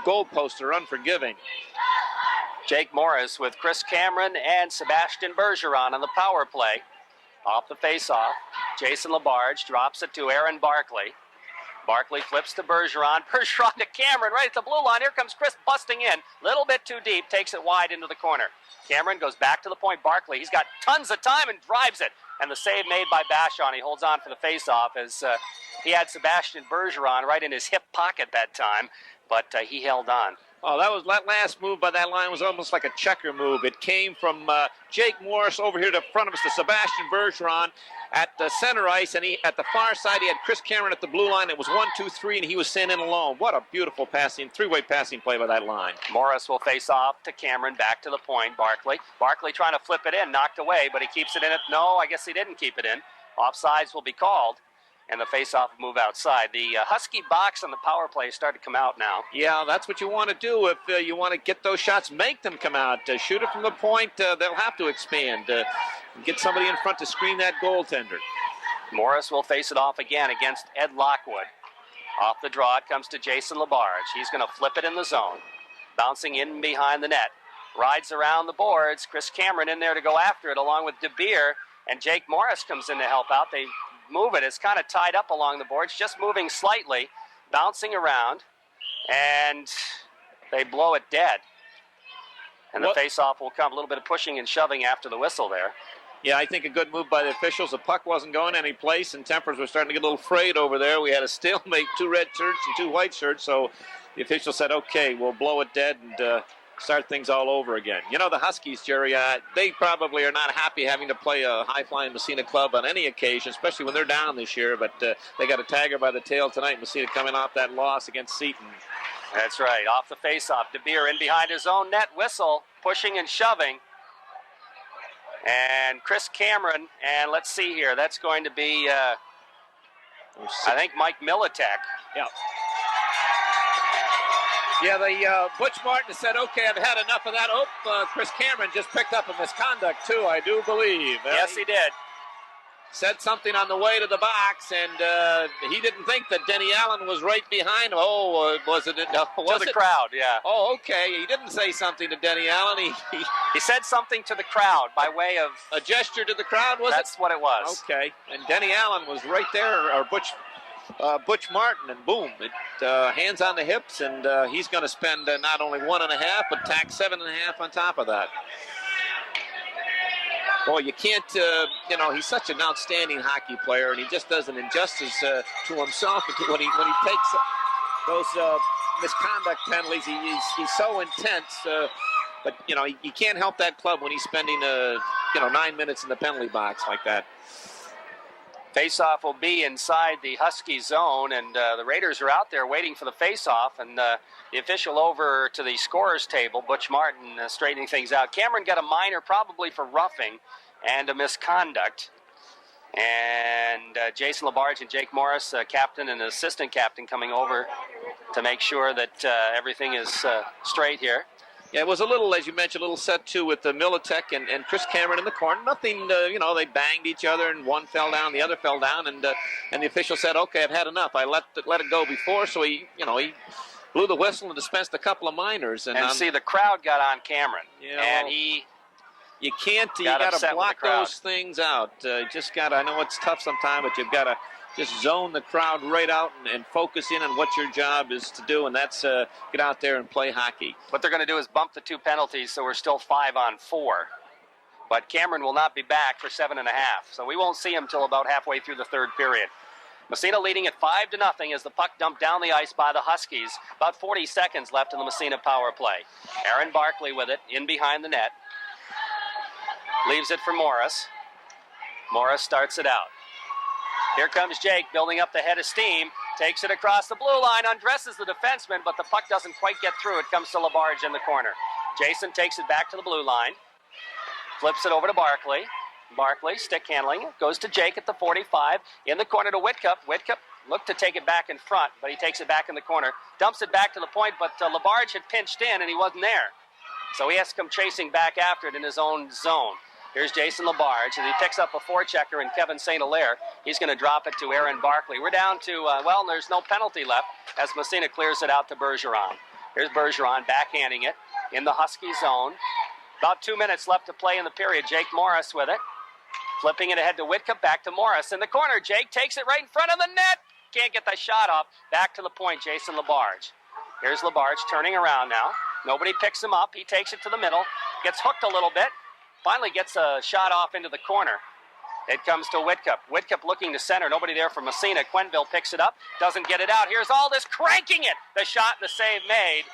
goalposts are unforgiving. Jake Morris with Chris Cameron and Sebastian Bergeron on the power play. Off the face-off, Jason Labarge drops it to Aaron Barkley. Barkley flips to Bergeron. Bergeron to Cameron right at the blue line. Here comes Chris busting in. Little bit too deep. Takes it wide into the corner. Cameron goes back to the point. Barkley, he's got tons of time and drives it. And the save made by Bashaw. He holds on for the face-off as he had Sebastian Bergeron right in his hip pocket that time. But he held on. Oh, that last move by that line was almost like a checker move. It came from Jake Morris over here to front of us to Sebastian Bergeron at the center ice, and at the far side he had Chris Cameron at the blue line. It was 1, 2, 3, and he was sent in alone. What a beautiful passing, 3-way passing play by that line. Morris will face off to Cameron, back to the point. Barkley trying to flip it in, knocked away, but he keeps it in. No, I guess he didn't keep it in. Offsides will be called, and the face-off will move outside. The Husky box on the power play is starting to come out now. Yeah, that's what you want to do if you want to get those shots. Make them come out. Shoot it from the point. They'll have to expand. Get somebody in front to screen that goaltender. Morris will face it off again against Ed Lockwood. Off the draw, it comes to Jason Labarge. He's going to flip it in the zone. Bouncing in behind the net. Rides around the boards. Chris Cameron in there to go after it along with DeBeer. And Jake Morris comes in to help out. They move it. It's kind of tied up along the boards, just moving slightly, bouncing around, and they blow it dead. And the face-off will come. A little bit of pushing and shoving after the whistle there. Yeah, I think a good move by the officials. The puck wasn't going any place, and tempers were starting to get a little frayed over there. We had a stalemate, 2 red shirts and 2 white shirts, so the official said, okay, we'll blow it dead and start things all over again. The Huskies, Jerry, they probably are not happy having to play a high-flying Massena club on any occasion, especially when they're down this year, but they got a tagger by the tail tonight. Massena coming off that loss against Seton. That's right. Off the face-off, DeBeer in behind his own net, whistle, pushing and shoving. And Chris Cameron, and let's see here, that's going to be, I think, Mike Militek. Yeah. Yeah, the Butch Martin said, okay, I've had enough of that. Chris Cameron just picked up a misconduct, too, I do believe. Yes, he did. Said something on the way to the box, and he didn't think that Denny Allen was right behind him. Oh, was it? To the crowd, yeah. Oh, okay. He didn't say something to Denny Allen. He said something to the crowd by way of... A gesture to the crowd, was That's what it was. Okay. And Denny Allen was right there, or Butch Martin, and boom, hands on the hips, and he's going to spend not only 1.5, but tack 7.5 on top of that. Boy, you can't, he's such an outstanding hockey player, and he just does an injustice to himself when he takes those misconduct penalties. He's so intense, but, you can't help that club when he's spending, 9 minutes in the penalty box like that. Faceoff will be inside the Husky zone, and the Raiders are out there waiting for the faceoff, and the official over to the scorer's table, Butch Martin, straightening things out. Cameron got a minor probably for roughing and a misconduct. And Jason Labarge and Jake Morris, captain and assistant captain, coming over to make sure that everything is straight here. Yeah, it was a little, as you mentioned, a little set two with Militech and Chris Cameron in the corner. Nothing, they banged each other, and one fell down, the other fell down, and the official said, "Okay, I've had enough. I let it go before." So he blew the whistle and dispensed a couple of minors. And see, the crowd got on Cameron, and you got to block those things out. I know it's tough sometimes, but you've got to just zone the crowd right out and focus in on what your job is to do, and that's get out there and play hockey. What they're going to do is bump the 2 penalties, so we're still 5-on-4. But Cameron will not be back for 7.5, so we won't see him till about halfway through the third period. Massena leading at 5-0 as the puck dumped down the ice by the Huskies. About 40 seconds left in the Massena power play. Aaron Barkley with it, in behind the net. Leaves it for Morris. Morris starts it out. Here comes Jake, building up the head of steam. Takes it across the blue line, undresses the defenseman, but the puck doesn't quite get through. It comes to Labarge in the corner. Jason takes it back to the blue line. Flips it over to Barkley. Barkley, stick handling, goes to Jake at the 45. In the corner to Whitcup. Whitcup looked to take it back in front, but he takes it back in the corner. Dumps it back to the point, but Labarge had pinched in, and he wasn't there. So he has to come chasing back after it in his own zone. Here's Jason Labarge, and he picks up a forechecker in Kevin St. Hilaire. He's going to drop it to Aaron Barkley. We're down to, there's no penalty left as Massena clears it out to Bergeron. Here's Bergeron backhanding it in the Husky zone. About 2 minutes left to play in the period. Jake Morris with it. Flipping it ahead to Whitcup, back to Morris. In the corner, Jake takes it right in front of the net. Can't get the shot off. Back to the point, Jason Labarge. Here's Labarge turning around now. Nobody picks him up. He takes it to the middle. Gets hooked a little bit. Finally gets a shot off into the corner. It comes to Whitcup. Whitcup looking to center. Nobody there for Massena. Quenneville picks it up. Doesn't get it out. Here's Aldis cranking it. The shot and the save made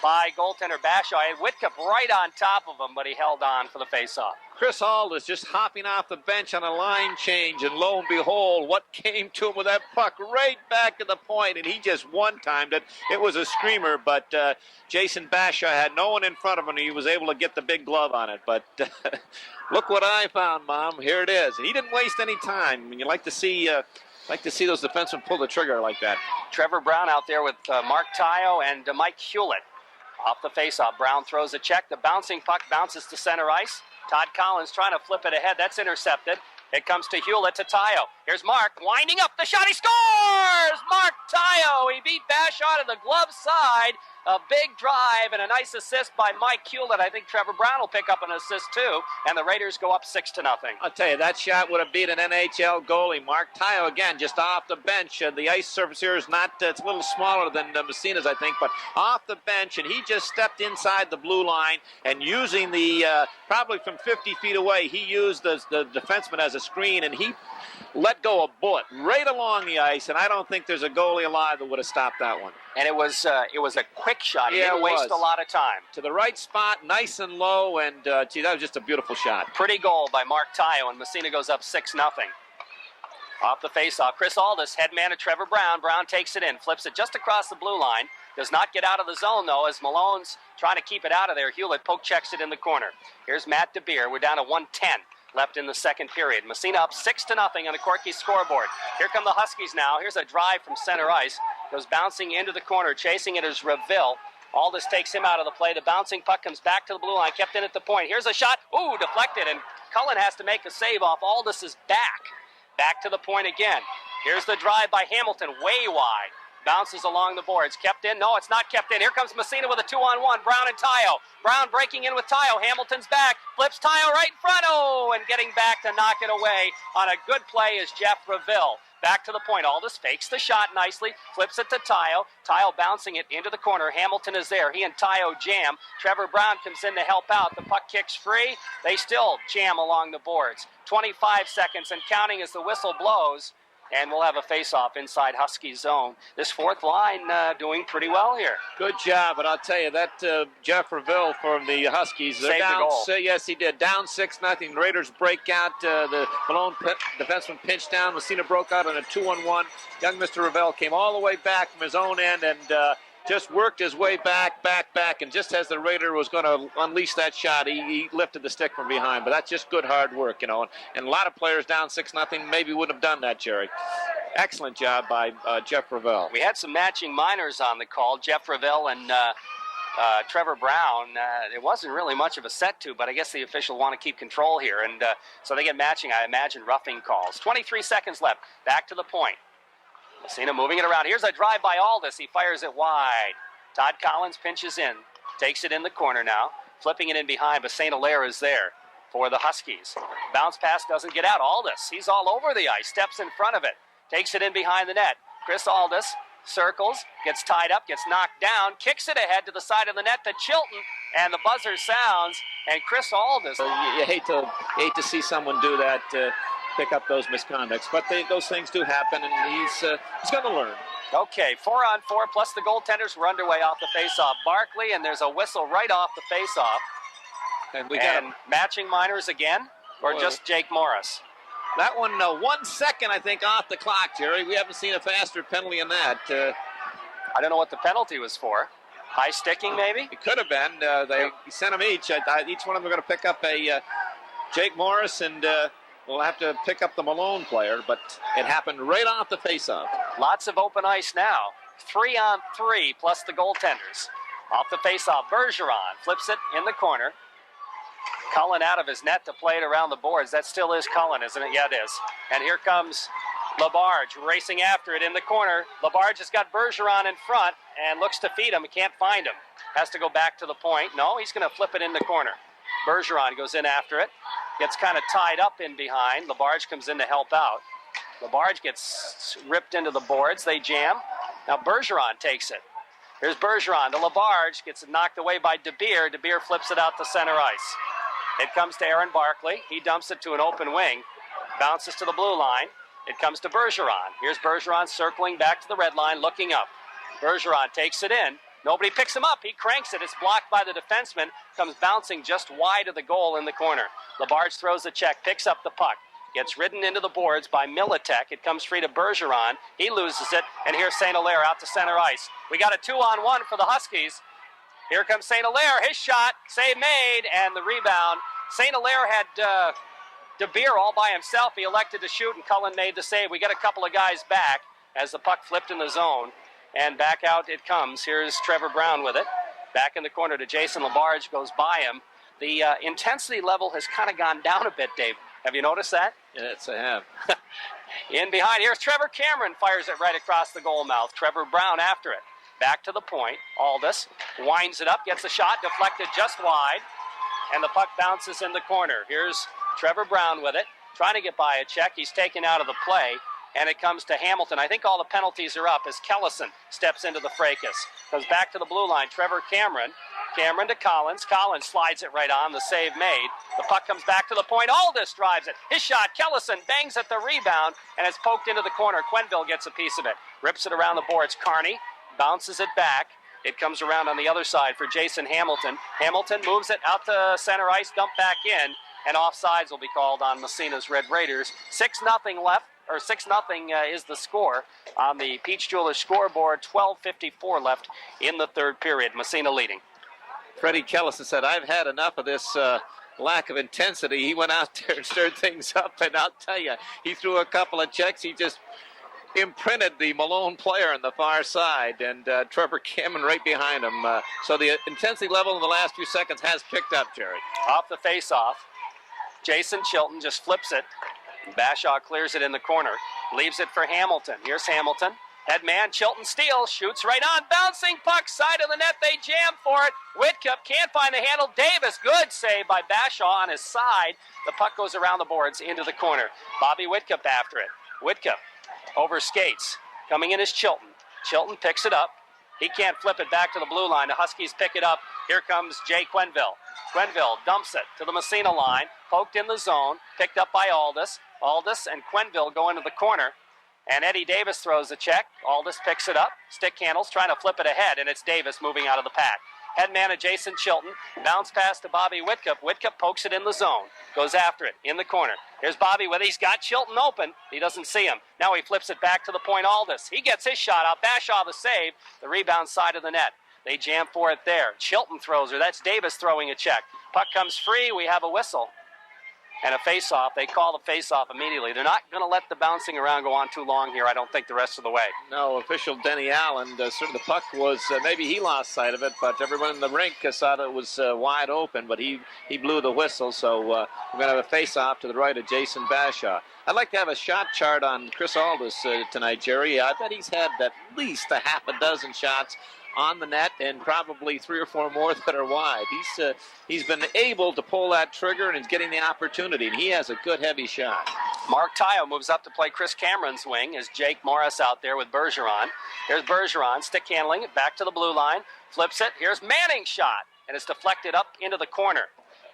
by goaltender Bashaw. Whitcup right on top of him, but he held on for the faceoff. Chris Aldis just hopping off the bench on a line change, and lo and behold, what came to him with that puck right back to the point, and he just one-timed it. It was a screamer, but Jason Bashaw had no one in front of him, and he was able to get the big glove on it. But look what I found, Mom. Here it is. And he didn't waste any time. I mean, you like to see those defensemen pull the trigger like that. Trevor Brown out there with Mark Tayo and Mike Hewlett. Off the faceoff, Brown throws a check. The bouncing puck bounces to center ice. Todd Collins trying to flip it ahead. That's intercepted. It comes to Hewlett to Tayo. Here's Mark winding up the shot. He scores! Mark Tayo. He beat Bashaw to the glove side. A big drive and a nice assist by Mike Hewlett. I think Trevor Brown will pick up an assist too. And the Raiders go up 6-0. I'll tell you, that shot would have beat an NHL goalie. Mark Tayo, again, just off the bench. The ice surface here is not, it's a little smaller than Massena's, I think, but off the bench, and he just stepped inside the blue line and using the, probably from 50 feet away, he used the defenseman as a screen, and he let go a bullet right along the ice, and I don't think there's a goalie alive that would have stopped that one. And it was a quick shot. He didn't waste a lot of time. To the right spot, nice and low, and that was just a beautiful shot. Pretty goal by Mark Tayo, and Massena goes up 6-0. Off the faceoff, Chris Aldis, head man to Trevor Brown. Brown takes it in, flips it just across the blue line. Does not get out of the zone, though, as Malone's trying to keep it out of there. Hewlett poke checks it in the corner. Here's Matt DeBeer. We're down to 1:10 left in the second period. Massena up 6-0 on a Corky scoreboard. Here come the Huskies now. Here's a drive from center ice. Goes bouncing into the corner. Chasing it is Reville. Aldis takes him out of the play. The bouncing puck comes back to the blue line. Kept in at the point. Here's a shot. Ooh, deflected. And Cullen has to make a save off Aldis' back. Back to the point again. Here's the drive by Hamilton. Way wide. Bounces along the boards. Kept in? No, it's not kept in. Here comes Massena with a 2-on-1. Brown and Tayo. Brown breaking in with Tayo. Hamilton's back. Flips Tayo right in front. Oh, and getting back to knock it away on a good play is Jeff Reville. Back to the point. Aldis fakes the shot nicely. Flips it to Tayo. Tayo bouncing it into the corner. Hamilton is there. He and Tayo jam. Trevor Brown comes in to help out. The puck kicks free. They still jam along the boards. 25 seconds and counting as the whistle blows. and we'll have a face-off inside Husky zone. This fourth line doing pretty well here. Good job, but I'll tell you, that Jeff Reville from the Huskies, they're saved down, the goal. Yes, he did. Down 6-0. Raiders break out. The Malone defenseman pinched down. Massena broke out on a 2-on-1. Young Mr. Reville came all the way back from his own end and just worked his way back, and just as the Raider was going to unleash that shot, he lifted the stick from behind. But that's just good hard work, and a lot of players down 6-0 maybe wouldn't have done that, Jerry. Excellent job by Jeff Reville. We had some matching minors on the call, Jeff Reville and Trevor Brown. It wasn't really much of a set to, but I guess the official want to keep control here, and so they get matching, I imagine, roughing calls. 23 seconds left. Back to the point. Massena moving it around. Here's a drive by Aldis. He fires it wide. Todd Collins pinches in. Takes it in the corner now. Flipping it in behind, but St. Hilaire is there for the Huskies. Bounce pass doesn't get out. Aldis, he's all over the ice. Steps in front of it. Takes it in behind the net. Chris Aldis circles. Gets tied up. Gets knocked down. Kicks it ahead to the side of the net to Chilton. And the buzzer sounds. And Chris Aldis. You hate to see someone do that. Pick up those misconducts, but those things do happen, and he's going to learn. Okay, 4-on-4 plus the goaltenders were underway off the faceoff. Barkley, and there's a whistle right off the faceoff. And we got matching minors again, or just Jake Morris? That one, 1 second, I think, off the clock, Jerry. We haven't seen a faster penalty than that. I don't know what the penalty was for. High sticking, maybe? It could have been. They sent them each. Each one of them are going to pick up a Jake Morris, and we'll have to pick up the Malone player, but it happened right off the faceoff. Lots of open ice now. 3-on-3 plus the goaltenders. Off the faceoff, Bergeron flips it in the corner. Cullen out of his net to play it around the boards. That still is Cullen, isn't it? Yeah, it is. And here comes Labarge racing after it in the corner. Labarge has got Bergeron in front and looks to feed him. He can't find him. Has to go back to the point. No, he's going to flip it in the corner. Bergeron goes in after it. Gets kind of tied up in behind. Labarge comes in to help out. Labarge gets ripped into the boards. They jam. Now Bergeron takes it. Here's Bergeron to Labarge. Gets knocked away by DeBeer. DeBeer flips it out to center ice. It comes to Aaron Barkley. He dumps it to an open wing. Bounces to the blue line. It comes to Bergeron. Here's Bergeron circling back to the red line, looking up. Bergeron takes it in. Nobody picks him up. He cranks it. It's blocked by the defenseman. Comes bouncing just wide of the goal in the corner. Labarge throws the check, picks up the puck. Gets ridden into the boards by Militek. It comes free to Bergeron. He loses it. And here's St. Hilaire out to center ice. We got a 2-on-1 for the Huskies. Here comes St. Hilaire. His shot. Save made. And the rebound. St. Hilaire had DeBeer all by himself. He elected to shoot, and Cullen made the save. We get a couple of guys back as the puck flipped in the zone. And back out it comes. Here's Trevor Brown with it. Back in the corner to Jason Labarge. Goes by him. The intensity level has kind of gone down a bit, Dave. Have you noticed that? Yes, I have. In behind. Here's Trevor Cameron. Fires it right across the goal mouth. Trevor Brown after it. Back to the point. Aldis winds it up. Gets a shot. Deflected just wide. And the puck bounces in the corner. Here's Trevor Brown with it. Trying to get by a check. He's taken out of the play. And it comes to Hamilton. I think all the penalties are up as Kellison steps into the fracas. Goes back to the blue line. Trevor Cameron. Cameron to Collins. Collins slides it right on. The save made. The puck comes back to the point. Aldis drives it. His shot. Kellison bangs at the rebound. And it's poked into the corner. Quenneville gets a piece of it. Rips it around the boards. Carney bounces it back. It comes around on the other side for Jason Hamilton. Hamilton moves it out to center ice. Dump back in. And offsides will be called on Massena's Red Raiders. 6-0 left. Or 6-0 is the score on the Peach Jewelers scoreboard. 12:54 left in the third period. Massena leading. Freddie Kellison said, I've had enough of this lack of intensity. He went out there and stirred things up, and I'll tell you, he threw a couple of checks. He just imprinted the Malone player on the far side, and Trevor Cameron right behind him. So the intensity level in the last few seconds has picked up, Jerry. Off the face-off, Jason Chilton just flips it. Bashaw clears it in the corner. Leaves it for Hamilton. Here's Hamilton. Head man, Chilton steals. Shoots right on. Bouncing puck. Side of the net. They jam for it. Whitcup can't find the handle. Davis. Good save by Bashaw on his side. The puck goes around the boards into the corner. Bobby Whitcup after it. Whitcup over skates. Coming in is Chilton. Chilton picks it up. He can't flip it back to the blue line. The Huskies pick it up. Here comes Jay Quenneville. Quenneville dumps it to the Massena line. Poked in the zone. Picked up by Aldis. Aldis and Quenneville go into the corner. And Eddie Davis throws the check. Aldis picks it up. Stick handles, trying to flip it ahead, and it's Davis moving out of the pack. Headman Jason Chilton. Bounce pass to Bobby Whitcup. Whitcup pokes it in the zone. Goes after it in the corner. Here's Bobby with it. He's got Chilton open. He doesn't see him. Now he flips it back to the point Aldis. He gets his shot out. Bashaw the save. The rebound side of the net. They jam for it there. Chilton throws her. That's Davis throwing a check. Puck comes free. We have a whistle. And a face-off. They call the face-off immediately. They're not going to let the bouncing around go on too long here, I don't think, the rest of the way. No, official Denny Allen, certainly the puck was, maybe he lost sight of it, but everyone in the rink saw that it was wide open, but he blew the whistle, so we're going to have a face-off to the right of Jason Bashaw. I'd like to have a shot chart on Chris Aldis tonight, Jerry. I bet he's had at least a half a dozen shots on the net and probably 3 or 4 more that are wide. He's been able to pull that trigger and he's getting the opportunity, and he has a good heavy shot. Mark Tayo moves up to play Chris Cameron's wing as Jake Morris out there with Bergeron. Here's Bergeron, stick handling it back to the blue line, flips it. Here's Manning's shot, and it's deflected up into the corner.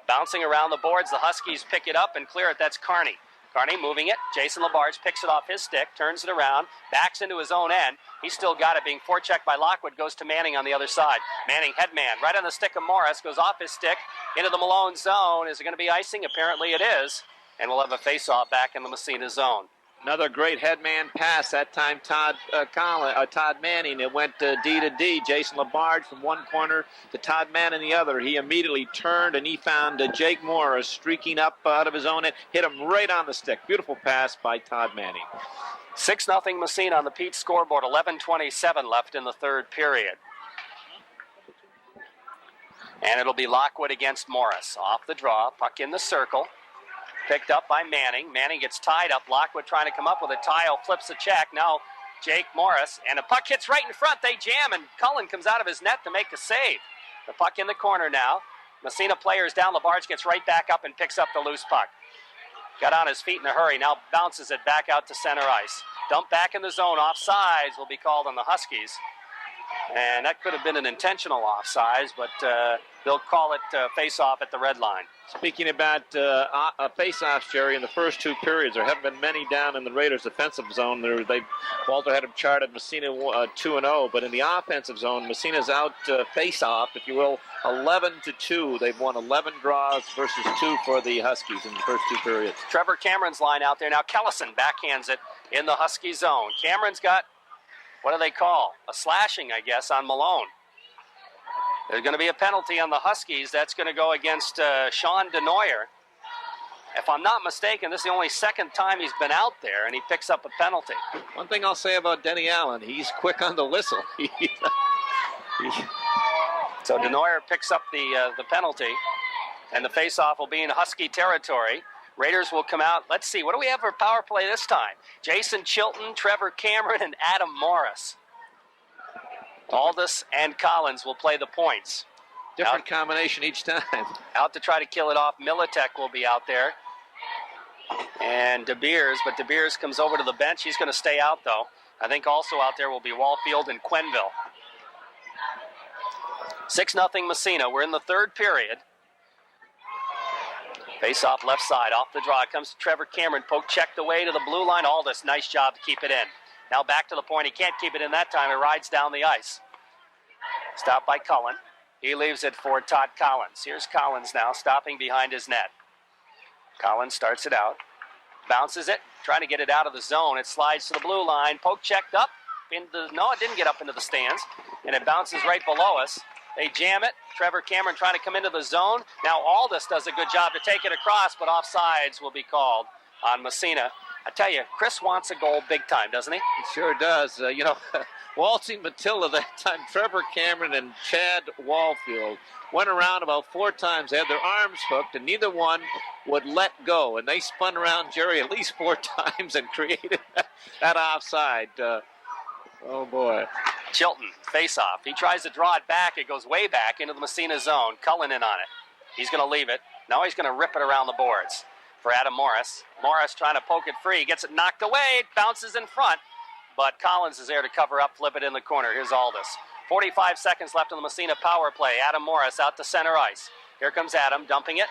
Bouncing around the boards, the Huskies pick it up and clear it. That's Carney. Carney moving it. Jason Labarge picks it off his stick, turns it around, backs into his own end. He's still got it, being forechecked by Lockwood, goes to Manning on the other side. Manning, headman, right on the stick of Morris, goes off his stick into the Malone zone. Is it going to be icing? Apparently it is. And we'll have a face-off back in the Massena zone. Another great headman pass, that time Todd Manning. It went D to D. Jason Labarge from one corner to Todd Manning the other. He immediately turned and he found Jake Morris streaking up out of his own end. Hit him right on the stick. Beautiful pass by Todd Manning. 6-0 Massena on the Pete scoreboard. 11:27 left in the third period. And it'll be Lockwood against Morris. Off the draw, puck in the circle. Picked up by Manning. Manning gets tied up. Lockwood trying to come up with a tile, flips the check. Now Jake Morris, and the puck hits right in front. They jam, and Cullen comes out of his net to make the save. The puck in the corner now. Massena players down. Labarge gets right back up and picks up the loose puck. Got on his feet in a hurry. Now bounces it back out to center ice. Dump back in the zone. Offsides will be called on the Huskies. And that could have been an intentional offsides, but they'll call it face-off at the red line. Speaking about face-offs, Jerry, in the first 2 periods, there haven't been many down in the Raiders' defensive zone. Walter had them charted Massena 2-0, but in the offensive zone, Massena's out face-off, if you will, 11-2. They've won 11 draws versus 2 for the Huskies in the first 2 periods. Trevor Cameron's line out there now. Kellison backhands it in the Husky zone. Cameron's got, what do they call? A slashing, I guess, on Malone. There's going to be a penalty on the Huskies. That's going to go against Sean DeNoyer. If I'm not mistaken, this is the only second time he's been out there, and he picks up a penalty. One thing I'll say about Denny Allen, he's quick on the whistle. So DeNoyer picks up the penalty, and the faceoff will be in Husky territory. Raiders will come out. Let's see, what do we have for power play this time? Jason Chilton, Trevor Cameron, and Adam Morris. Aldis and Collins will play the points. Different combination each time. Out to try to kill it off. Militek will be out there. And De Beers, but De Beers comes over to the bench. He's going to stay out, though. I think also out there will be Wallfield and Quenville. 6-0 Massena. We're in the third period. Face off left side, off the draw. It comes to Trevor Cameron. Poke checked away to the blue line. Aldis, nice job to keep it in. Now back to the point. He can't keep it in that time. It rides down the ice. Stopped by Cullen. He leaves it for Todd Collins. Here's Collins now, stopping behind his net. Collins starts it out. Bounces it, trying to get it out of the zone. It slides to the blue line. Poke checked up. No, it didn't get up into the stands. And it bounces right below us. They jam it. Trevor Cameron trying to come into the zone. Now Aldis does a good job to take it across, but offsides will be called on Massena. I tell you, Chris wants a goal big time, doesn't he? He sure does. Waltzing Matilda that time, Trevor Cameron and Chad Wallfield went around about 4 times. They had their arms hooked, and neither one would let go. And they spun around Jerry at least 4 times and created that offside. Oh, boy. Chilton, face-off. He tries to draw it back. It goes way back into the Massena zone. Cullen in on it. He's going to leave it. Now he's going to rip it around the boards for Adam Morris. Morris trying to poke it free. Gets it knocked away. It bounces in front. But Collins is there to cover up, flip it in the corner. Here's Aldis. 45 seconds left in the Massena power play. Adam Morris out to center ice. Here comes Adam, dumping it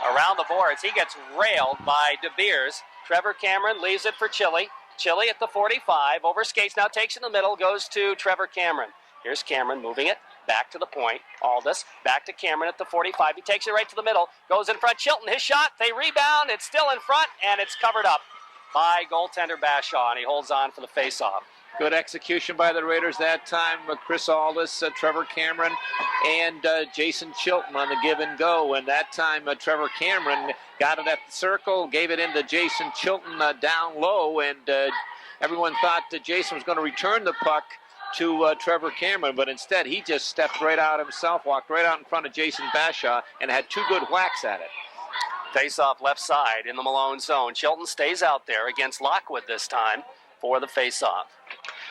around the boards. He gets railed by De Beers. Trevor Cameron leaves it for Chile. Chili at the 45, over skates, now takes in the middle, goes to Trevor Cameron. Here's Cameron moving it back to the point. Aldis back to Cameron at the 45. He takes it right to the middle, goes in front. Chilton, his shot, they rebound, it's still in front, and it's covered up by goaltender Bashaw, and he holds on for the face-off. Good execution by the Raiders that time. Chris Aldis, Trevor Cameron, and Jason Chilton on the give and go. And that time, Trevor Cameron got it at the circle, gave it into Jason Chilton down low, and everyone thought that Jason was going to return the puck to Trevor Cameron, but instead he just stepped right out himself, walked right out in front of Jason Bashaw, and had 2 good whacks at it. Face-off left side in the Malone zone. Chilton stays out there against Lockwood this time for the face-off.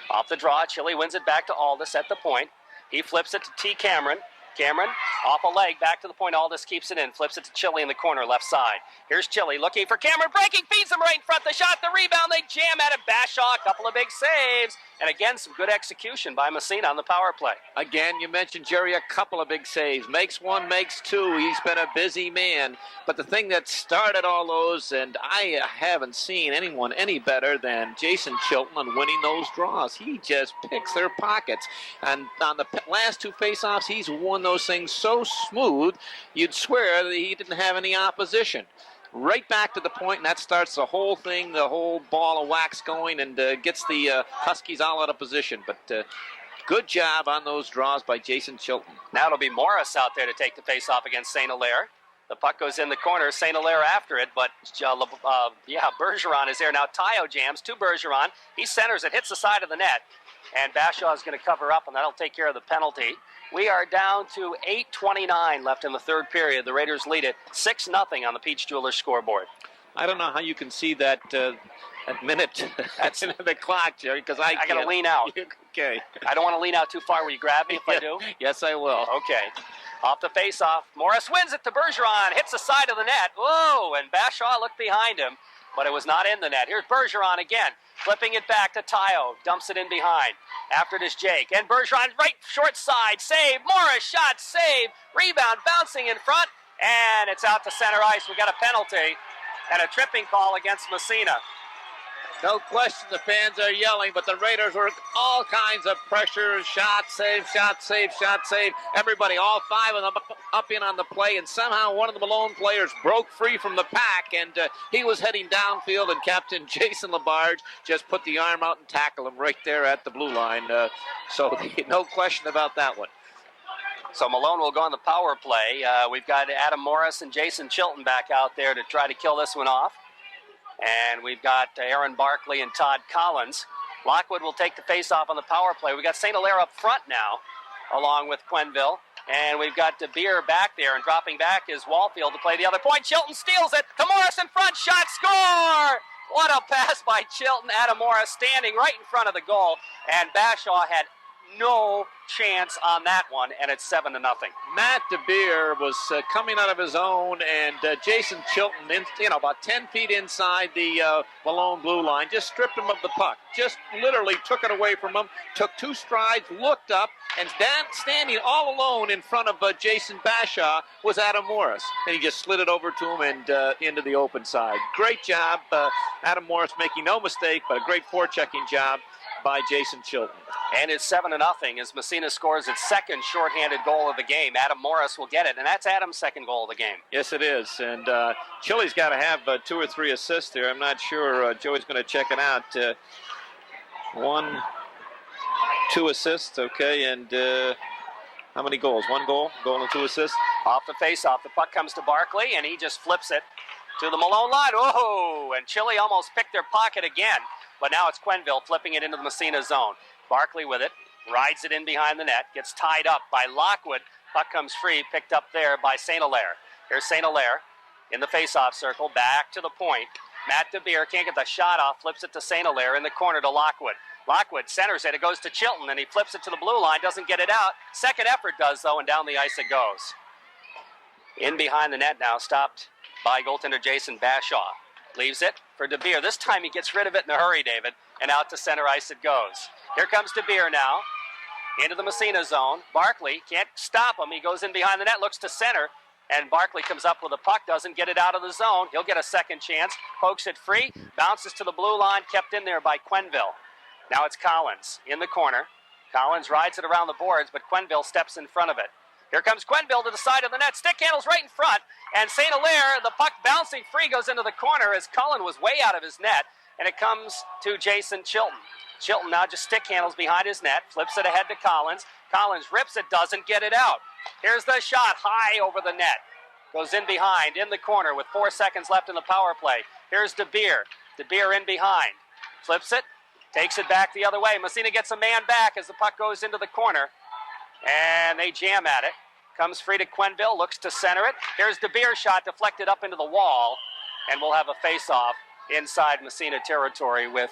Off the draw, Chili wins it back to Aldis at the point. He flips it to T. Cameron. Cameron off a leg, back to the point. Aldis keeps it in, flips it to Chili in the corner, left side. Here's Chili looking for Cameron, breaking, feeds him right in front. The shot, the rebound, they jam at it. Bashaw, a couple of big saves. And again, some good execution by Massena on the power play. Again, you mentioned Jerry, a couple of big saves. Makes 1, makes 2. He's been a busy man. But the thing that started all those, and I haven't seen anyone any better than Jason Chilton on winning those draws. He just picks their pockets. And on the last 2 faceoffs, he's won those things so smooth, you'd swear that he didn't have any opposition. Right back to the point, and that starts the whole thing, the whole ball of wax going, and gets the Huskies all out of position. But good job on those draws by Jason Chilton. Now it'll be Morris out there to take the face-off against St. Hilaire. The puck goes in the corner, St. Hilaire after it, but Bergeron is there. Now Tayo jams to Bergeron. He centers it, hits the side of the net, and Bashaw is going to cover up, and that'll take care of the penalty. We are down to 8:29 left in the third period. The Raiders lead it 6-0 on the Peach Jewelers scoreboard. I don't know how you can see that minute that's in the clock, Jerry, because I got to lean out. Okay. I don't want to lean out too far. Will you grab me if I do? Yes, I will. Okay. Off the face-off, Morris wins it to Bergeron, hits the side of the net. Whoa, and Bashaw looked behind him, but it was not in the net. Here's Bergeron again, flipping it back to Tayo, dumps it in behind. After it is Jake, and Bergeron right short side, save, Morris shot, save, rebound, bouncing in front, and it's out to center ice. We got a penalty and a tripping call against Massena. No question the fans are yelling, but the Raiders were all kinds of pressure, shot, save, shot, save, shot, save. Everybody, all 5 of them up in on the play, and somehow one of the Malone players broke free from the pack, and he was heading downfield, and Captain Jason Labarge just put the arm out and tackled him right there at the blue line. So no question about that one. So Malone will go on the power play. We've got Adam Morris and Jason Chilton back out there to try to kill this one off. And we've got Aaron Barkley and Todd Collins. Lockwood will take the face-off on the power play. We've got St. Hilaire up front now, along with Quenneville. And we've got DeBeer back there, and dropping back is Wallfield to play the other point. Chilton steals it to Morris in front. Shot, score! What a pass by Chilton. Adam Morris standing right in front of the goal. And Bashaw had no chance on that one, and it's 7-0. Matt DeBeer was coming out of his own, and Jason Chilton, about 10 feet inside the Malone blue line, just stripped him of the puck. Just literally took it away from him, took 2 strides, looked up, and standing all alone in front of Jason Bashaw was Adam Morris. And he just slid it over to him and into the open side. Great job. Adam Morris making no mistake, but a great forechecking job by Jason Chilton. And it's 7-0 as Massena scores its second shorthanded goal of the game. Adam Morris will get it, and that's Adam's second goal of the game. Yes, it is. And Chili's got to have 2 or 3 assists there. I'm not sure. Joey's going to check it out. 1, 2 assists, okay. And how many goals? 1 goal and 2 assists. Off the face-off, the puck comes to Barkley, and he just flips it to the Malone line. Oh, and Chile almost picked their pocket again. But now it's Quenneville flipping it into the Massena zone. Barkley with it, rides it in behind the net, gets tied up by Lockwood. Puck comes free, picked up there by St. Hilaire. Here's St. Hilaire in the face-off circle, back to the point. Matt DeBeer can't get the shot off, flips it to St. Hilaire in the corner to Lockwood. Lockwood centers it, it goes to Chilton, and he flips it to the blue line, doesn't get it out. Second effort does, though, and down the ice it goes. In behind the net now, stopped by goaltender Jason Bashaw. Leaves it for DeBeer. This time he gets rid of it in a hurry, David, and out to center ice it goes. Here comes DeBeer now, into the Massena zone. Barkley can't stop him. He goes in behind the net, looks to center, And Barkley comes up with a puck, doesn't get it out of the zone. He'll get a second chance, pokes it free, bounces to the blue line, kept in there by Quenneville. Now it's Collins in the corner. Collins rides it around the boards, but Quenneville steps in front of it. Here comes Quenneville to the side of the net. Stick handles right in front, and St. Hilaire, the puck bouncing free, goes into the corner as Cullen was way out of his net, and it comes to Jason Chilton. Chilton now just stick handles behind his net, flips it ahead to Collins. Collins rips it, doesn't get it out. Here's the shot, high over the net. Goes in behind, in the corner with 4 seconds left in the power play. Here's DeBeer. DeBeer in behind. Flips it, takes it back the other way. Massena gets a man back as the puck goes into the corner. And they jam at it. Comes free to Quenneville, looks to center it. Here's DeBeer's shot, deflected up into the wall. And we'll have a face-off inside Massena territory with,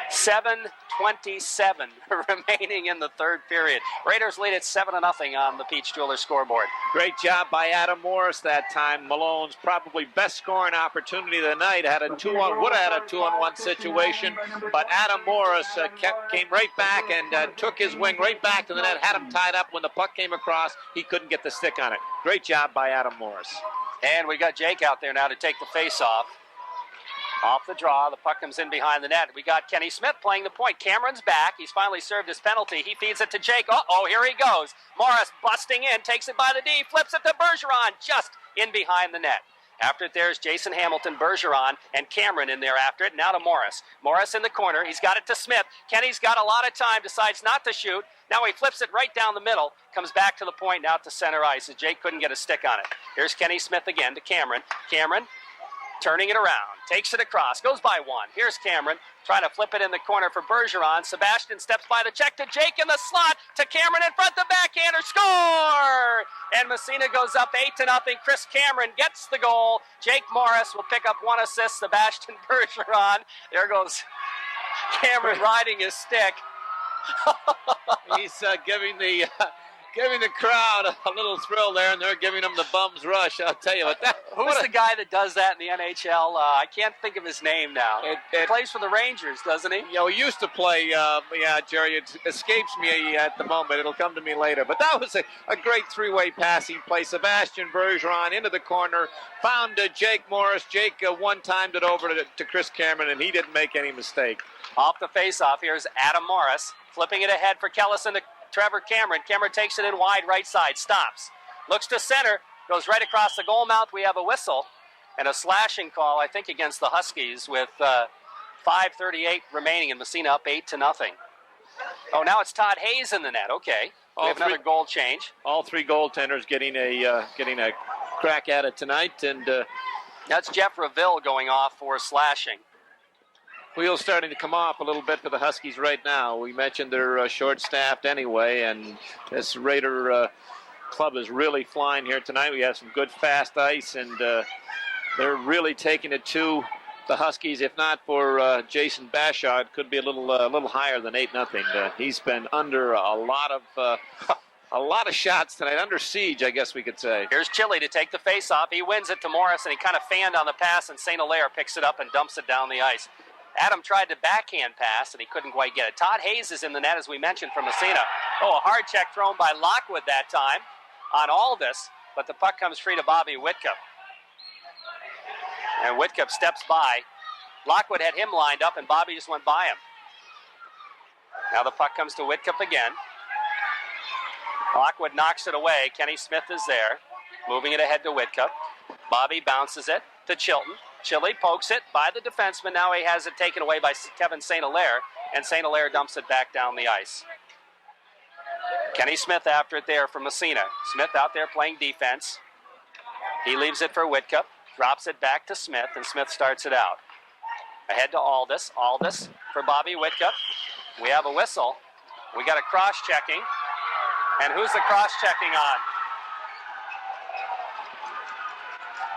7:27 remaining in the third period. Raiders lead at 7-0 on the Peach Jewelers scoreboard. Great job by Adam Morris that time. Malone's probably best scoring opportunity of the night. Would have had a 2-on-1 situation, but Adam Morris came right back and took his wing right back to the net, had him tied up. When the puck came across, he couldn't get the stick on it. Great job by Adam Morris. And we got Jake out there now to take the face-off. Off the draw, the puck comes in behind the net. We got Kenny Smith playing the point. Cameron's back. He's finally served his penalty. He feeds it to Jake. Uh-oh, here he goes. Morris busting in, takes it by the D, flips it to Bergeron, just in behind the net. After it, there's Jason Hamilton, Bergeron, and Cameron in there after it. Now to Morris. Morris in the corner. He's got it to Smith. Kenny's got a lot of time, decides not to shoot. Now he flips it right down the middle, comes back to the point, now to center ice, as Jake couldn't get a stick on it. Here's Kenny Smith again to Cameron. Cameron turning it around, takes it across, goes by one. Here's Cameron, trying to flip it in the corner for Bergeron. Sebastian steps by the check to Jake in the slot, to Cameron in front, the backhander, score! And Massena goes up 8-0. Chris Cameron gets the goal. Jake Morris will pick up one assist. Sebastian Bergeron, there goes Cameron riding his stick. He's giving the crowd a little thrill there, and they're giving him the bum's rush. I'll tell you what. Who's the guy that does that in the NHL? I can't think of his name now. He plays for the Rangers, doesn't he? He used to play. Jerry, it escapes me at the moment. It'll come to me later. But that was a great three-way passing play. Sebastian Bergeron into the corner, found Jake Morris. Jake one-timed it over to Chris Cameron, and he didn't make any mistake. Off the face-off, here's Adam Morris, flipping it ahead for Kellison to Trevor Cameron. Cameron takes it in wide right side, stops, looks to center, goes right across the goal mouth. We have a whistle and a slashing call, I think, against the Huskies with 5:38 remaining, and Massena up 8-0. Oh, now it's Todd Hayes in the net. Okay, we have another goal change. All three goaltenders getting a crack at it tonight, and that's Jeff Reville going off for slashing. Wheels starting to come off a little bit for the Huskies right now. We mentioned they're short-staffed anyway, and this Raider club is really flying here tonight. We have some good fast ice, and they're really taking it to the Huskies. If not for Jason Bashaw, it could be a little higher than 8-0. He's been under a lot of shots tonight, under siege, I guess we could say. Here's Chile to take the face-off. He wins it to Morris, and he kind of fanned on the pass, and St. Hilaire picks it up and dumps it down the ice. Adam tried to backhand pass, and he couldn't quite get it. Todd Hayes is in the net, as we mentioned, from Massena. Oh, a hard check thrown by Lockwood that time on Aldis, but the puck comes free to Bobby Whitcup. And Whitcup steps by. Lockwood had him lined up, and Bobby just went by him. Now the puck comes to Whitcup again. Lockwood knocks it away. Kenny Smith is there, moving it ahead to Whitcup. Bobby bounces it to Chilton. Chile pokes it by the defenseman. Now he has it taken away by Kevin St. Hilaire, and St. Hilaire dumps it back down the ice. Kenny Smith after it there for Massena. Smith out there playing defense. He leaves it for Whitcup, drops it back to Smith, and Smith starts it out. Ahead to Aldis. Aldis for Bobby Whitcup. We have a whistle. We got a cross-checking. And who's the cross-checking on?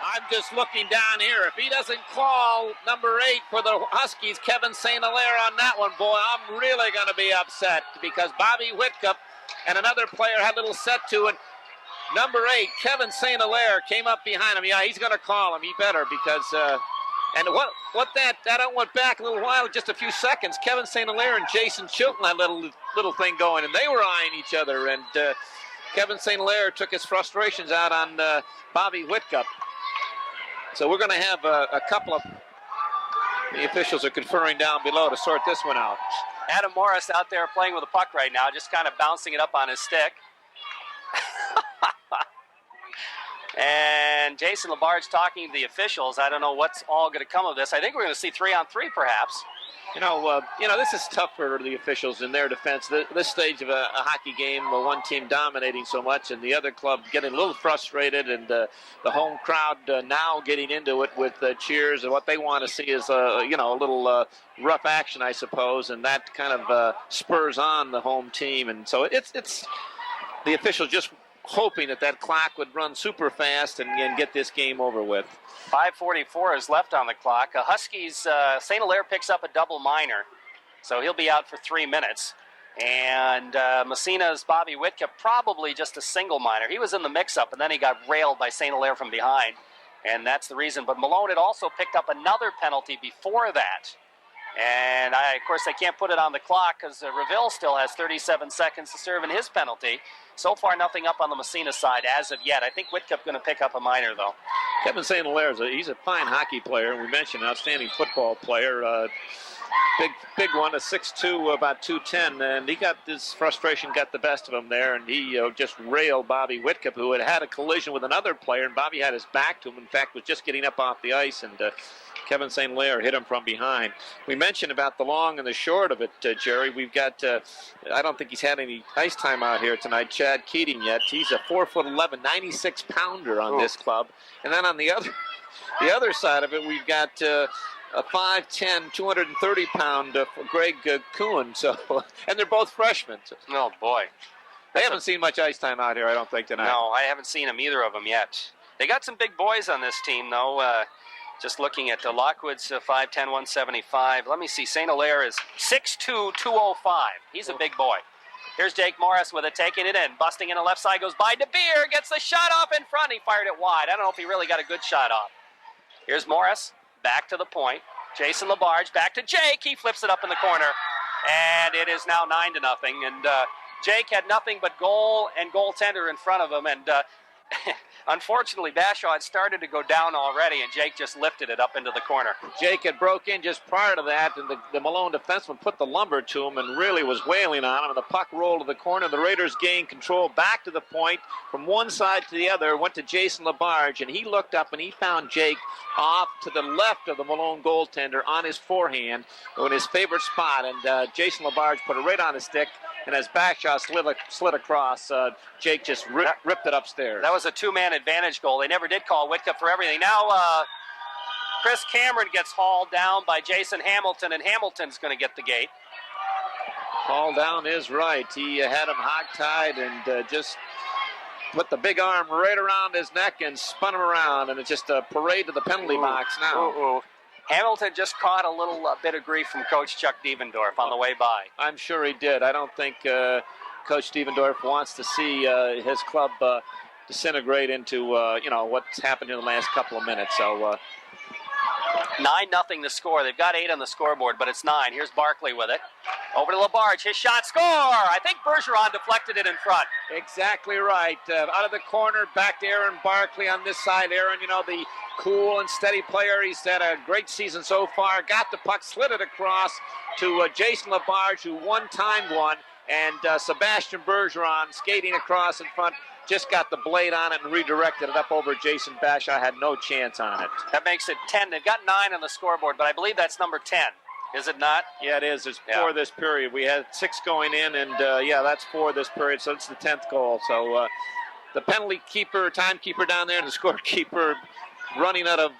I'm just looking down here. If he doesn't call number 8 for the Huskies, Kevin St. Hilaire, on that one, boy, I'm really going to be upset, because Bobby Whitcup and another player had a little set to it. Number 8, Kevin St. Hilaire, came up behind him. Yeah, he's going to call him. He better, because and that went back a little while, just a few seconds. Kevin St. Hilaire and Jason Chilton had a little thing going, and they were eyeing each other, and Kevin St. Hilaire took his frustrations out on Bobby Whitcup. So we're going to have a couple of... The officials are conferring down below to sort this one out. Adam Morris out there playing with the puck right now, just kind of bouncing it up on his stick. And Jason Labarge talking to the officials. I don't know what's all going to come of this. I think we're going to see 3-on-3 perhaps. This is tough for the officials in their defense. This stage of a hockey game, one team dominating so much and the other club getting a little frustrated, and the home crowd now getting into it with cheers. And what they want to see is, a little rough action, I suppose, and that kind of spurs on the home team. And so it's the officials just hoping that clock would run super fast and get this game over with. 5:44 is left on the clock. Huskies, St. Hilaire picks up a double minor, so he'll be out for 3 minutes. And Massena's Bobby Whitcup probably just a single minor. He was in the mix-up, and then he got railed by St. Hilaire from behind, and that's the reason. But Malone had also picked up another penalty before that. And, of course, they can't put it on the clock because Reville still has 37 seconds to serve in his penalty. So far, nothing up on the Massena side as of yet. I think Whitcup going to pick up a minor, though. Kevin St. Hilaire, he's a fine hockey player. We mentioned an outstanding football player. Big one, a 6'2", about 210, and he got his frustration got the best of him there, and he just railed Bobby Whitcup, who had a collision with another player, and Bobby had his back to him. In fact, was just getting up off the ice, and Kevin St. Hilaire hit him from behind. We mentioned about the long and the short of it, Jerry. We've got, I don't think he's had any ice time out here tonight, Chad Keating yet. He's a 4'11", 96-pounder on this club. And then on the other side of it, we've got a 5'10", 230-pound Greg Kuhn. So, and they're both freshmen. Oh, boy. They haven't seen much ice time out here, I don't think, tonight. No, I haven't seen them, either of them yet. They got some big boys on this team, though. Just looking at Lockwood's 5'10", 175. Let me see. St. Hilaire is 6'2", 205. He's a big boy. Here's Jake Morris with it, taking it in. Busting in the left side, goes by DeBeer, gets the shot off in front. He fired it wide. I don't know if he really got a good shot off. Here's Morris, back to the point. Jason Labarge, back to Jake. He flips it up in the corner. And it is now 9-0. And Jake had nothing but goal and goaltender in front of him. And unfortunately, Bashaw had started to go down already, and Jake just lifted it up into the corner. Jake had broke in just prior to that, and the Malone defenseman put the lumber to him and really was wailing on him. And the puck rolled to the corner. The Raiders gained control back to the point from one side to the other, went to Jason Labarge, and he looked up and he found Jake off to the left of the Malone goaltender on his forehand in his favorite spot. And Jason Labarge put it right on his stick. And as Bashaw slid across, Jake just ripped it upstairs. That was a two-man advantage goal. They never did call Whitcup for everything. Now Chris Cameron gets hauled down by Jason Hamilton, and Hamilton's going to get the gate. Hauled down is right. He had him hog-tied and just put the big arm right around his neck and spun him around. And it's just a parade to the penalty box now. Hamilton just caught a little bit of grief from Coach Chuck Devendorf on the way by. I'm sure he did. I don't think Coach Devendorf wants to see his club disintegrate into, what's happened in the last couple of minutes. So 9-0 the score. They've got 8 on the scoreboard, but it's 9. Here's Barkley with it. Over to Labarge. His shot, score! I think Bergeron deflected it in front. Exactly right. Out of the corner, back to Aaron Barkley on this side. Aaron, the cool and steady player. He's had a great season so far. Got the puck, slid it across to Jason Labarge, who one-timed one. And Sebastian Bergeron skating across in front. Just got the blade on it and redirected it up over Jason Bashaw. Had no chance on it. That makes it 10. They've got 9 on the scoreboard, but I believe that's number 10. Is it not? Yeah, it is. It's 4 this period. We had 6 going in, and that's 4 this period, so it's the 10th goal. So the penalty keeper, timekeeper down there, and the scorekeeper running out of...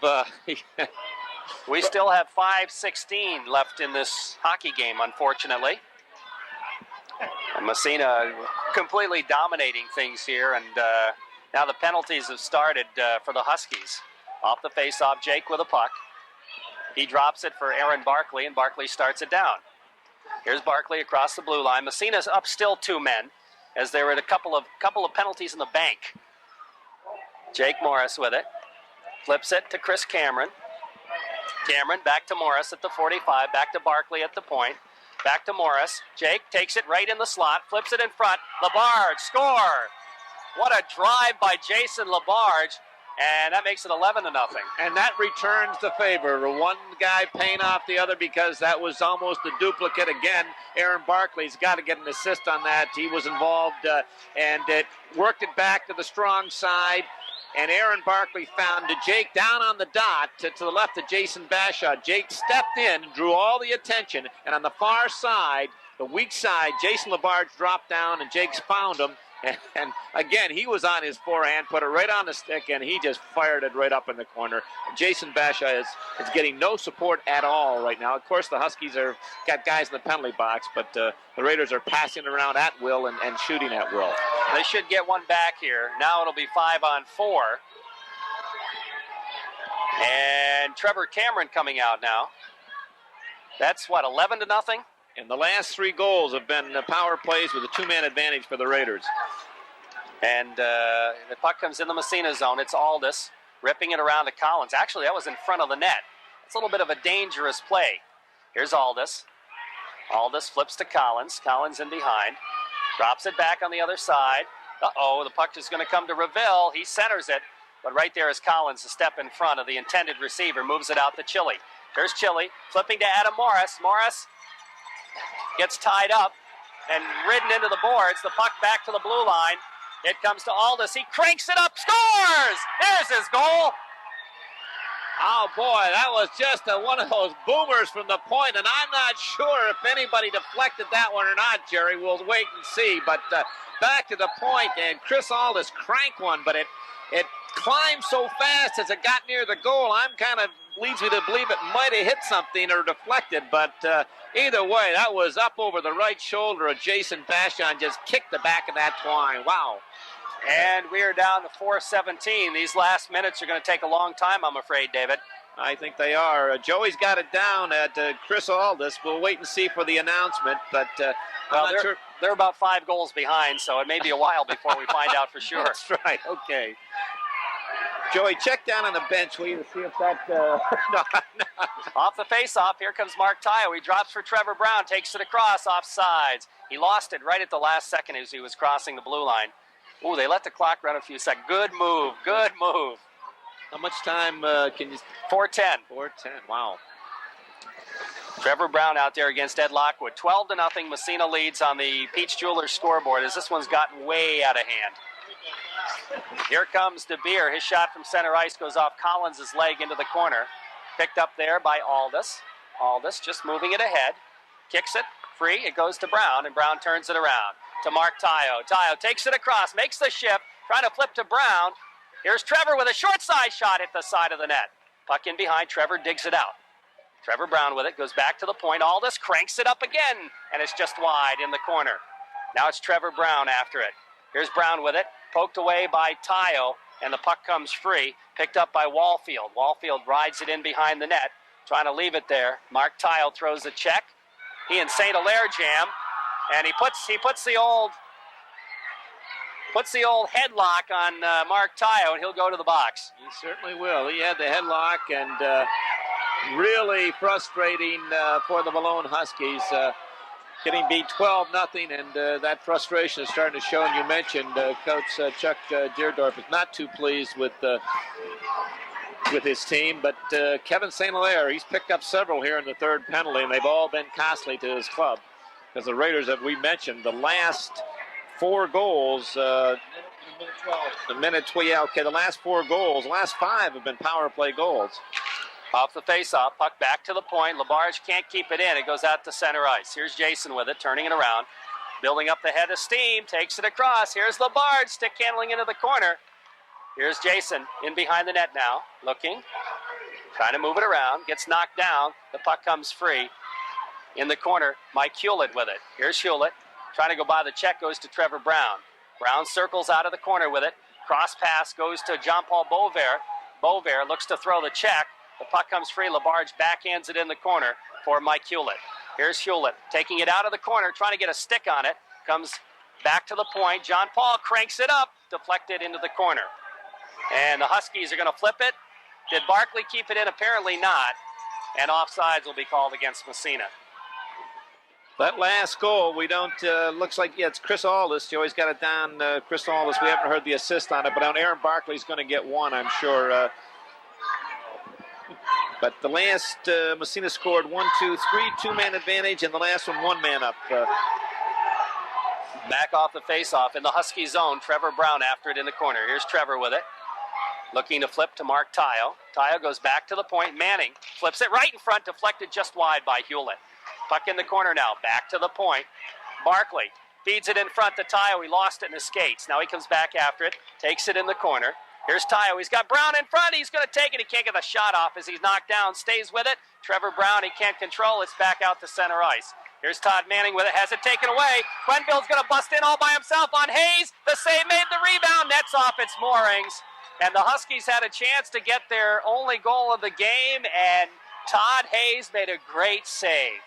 We still have 5:16 left in this hockey game, unfortunately. And Massena completely dominating things here, and now the penalties have started for the Huskies. Off the face-off, Jake with a puck. He drops it for Aaron Barkley, and Barkley starts it down. Here's Barkley across the blue line. Massena's up still 2 men, as there were a couple of penalties in the bank. Jake Morris with it. Flips it to Chris Cameron. Cameron back to Morris at the 45, back to Barkley at the point. Back to Morris. Jake takes it right in the slot, flips it in front. Labarge, score! What a drive by Jason LaBarge. And that makes it 11-0. And that returns the favor. One guy paying off the other because that was almost a duplicate. Again, Aaron Barkley's got to get an assist on that. He was involved and it worked it back to the strong side. And Aaron Barkley found Jake down on the dot to the left of Jason Bashaw. Jake stepped in and drew all the attention. And on the far side, the weak side, Jason LaBarge dropped down and Jake's found him. And again, he was on his forehand, put it right on the stick, and he just fired it right up in the corner. Jason Bashaw is getting no support at all right now. Of course, the Huskies are got guys in the penalty box, but the Raiders are passing around at will and shooting at will. They should get one back here. Now it'll be 5-on-4. And Trevor Cameron coming out now. That's what, 11-0? And the last 3 goals have been power plays with a 2-man advantage for the Raiders. And the puck comes in the Massena zone. It's Aldis ripping it around to Collins. Actually, that was in front of the net. It's a little bit of a dangerous play. Here's Aldis. Aldis flips to Collins. Collins in behind. Drops it back on the other side. Uh-oh, the puck is going to come to Reville. He centers it. But right there is Collins, a step in front of the intended receiver. Moves it out to Chile. Here's Chile flipping to Adam Morris. Morris gets tied up and ridden into the boards. The puck back to the blue line. It comes to Aldis. He cranks it up, scores! There's his goal. Oh, boy, that was just one of those boomers from the point, and I'm not sure if anybody deflected that one or not, Jerry. We'll wait and see. But back to the point, and Chris Aldis cranked one, but it climbed so fast as it got near the goal. I'm kind of leads me to believe it might have hit something or deflected, but either way, that was up over the right shoulder of Jason Bashaw and just kicked the back of that twine. Wow. And we are down to 4:17. These last minutes are going to take a long time, I'm afraid, David. I think they are. Joey's got it down at Chris Aldis. We'll wait and see for the announcement, but I'm not sure. They're about 5 goals behind, so it may be a while before we find out for sure. That's right. Okay. Joey, check down on the bench, will you, to see if that... No. Off the face-off, here comes Mark Tayo. He drops for Trevor Brown, takes it across, off sides. He lost it right at the last second as he was crossing the blue line. Ooh, they let the clock run a few seconds. Good move, good move. How much time can you... 4:10. 4:10, wow. Trevor Brown out there against Ed Lockwood. 12-0, Massena leads on the Peach Jewelers scoreboard as this one's gotten way out of hand. Here comes DeBeer. His shot from center ice goes off Collins' leg into the corner. Picked up there by Aldis. Aldis just moving it ahead. Kicks it free. It goes to Brown, and Brown turns it around to Mark Tayo. Tayo takes it across, makes the shift, trying to flip to Brown. Here's Trevor with a short side shot at the side of the net. Puck in behind. Trevor digs it out. Trevor Brown with it, goes back to the point. Aldis cranks it up again, and it's just wide in the corner. Now it's Trevor Brown after it. Here's Brown with it, poked away by Tayo, and the puck comes free, picked up by Wallfield. Wallfield rides it in behind the net, trying to leave it there. Mark Tayo throws a check. He and St. Hilaire jam, and he puts the old headlock on Mark Tayo, and he'll go to the box. He certainly will. He had the headlock, and really frustrating for the Malone Huskies. Getting beat 12-0, and that frustration is starting to show. And you mentioned Coach Chuck Deerdorf is not too pleased with his team, but Kevin St. Hilaire, he's picked up several here in the third penalty, and they've all been costly to his club. Because the Raiders, as we mentioned, the last 4 goals, the last 4 goals, the last 5 have been power play goals. Off the face-off, puck back to the point. LaBarge can't keep it in. It goes out to center ice. Here's Jason with it, turning it around. Building up the head of steam, takes it across. Here's LaBarge, stick handling into the corner. Here's Jason in behind the net now, looking. Trying to move it around, gets knocked down. The puck comes free. In the corner, Mike Hewlett with it. Here's Hewlett, trying to go by the check, goes to Trevor Brown. Brown circles out of the corner with it. Cross pass goes to Jean-Paul Beauvert. Beauvert looks to throw the check. The puck comes free. LaBarge backhands it in the corner for Mike Hewlett. Here's Hewlett taking it out of the corner, trying to get a stick on it. Comes back to the point. John Paul cranks it up, deflected into the corner. And the Huskies are going to flip it. Did Barkley keep it in? Apparently not. And offsides will be called against Massena. That last goal, we don't, looks like, yeah, it's Chris Aldis. Joey's got it down, Chris Aldis. We haven't heard the assist on it, but on Aaron Barkley's going to get one, I'm sure. But the last, Massena scored 1, 2, 3, two-man advantage, and the last one man up. Back off the face-off in the Husky zone. Trevor Brown after it in the corner. Here's Trevor with it. Looking to flip to Mark Tyo. Tyo goes back to the point. Manning flips it right in front, deflected just wide by Hewlett. Puck in the corner now. Back to the point. Barkley feeds it in front to Tyo. He lost it in his skates. Now he comes back after it. Takes it in the corner. Here's Tyo. He's got Brown in front. He's going to take it. He can't get the shot off as he's knocked down. Stays with it. Trevor Brown, he can't control. It's back out to center ice. Here's Todd Manning with it. Has it taken away. Quenneville's going to bust in all by himself on Hayes. The save made the rebound. Nets off its moorings. And the Huskies had a chance to get their only goal of the game, and Todd Hayes made a great save.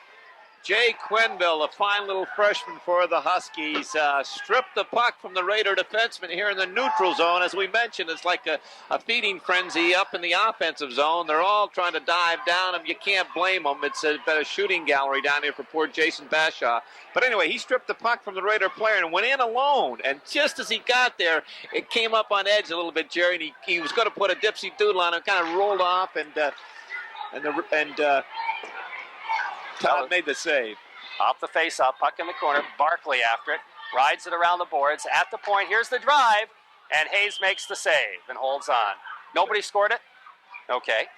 Jay Quenneville, a fine little freshman for the Huskies, stripped the puck from the Raider defenseman here in the neutral zone. As we mentioned, it's like a feeding frenzy up in the offensive zone. They're all trying to dive down him. You can't blame them. It's been a shooting gallery down here for poor Jason Bashaw. But anyway, he stripped the puck from the Raider player and went in alone. And just as he got there, it came up on edge a little bit, Jerry, and he was going to put a dipsy doodle on it, kind of rolled off, and Todd made the save. Off the face-off, puck in the corner. Barkley after it. Rides it around the boards. At the point, here's the drive. And Hayes makes the save and holds on. Nobody scored it? Okay.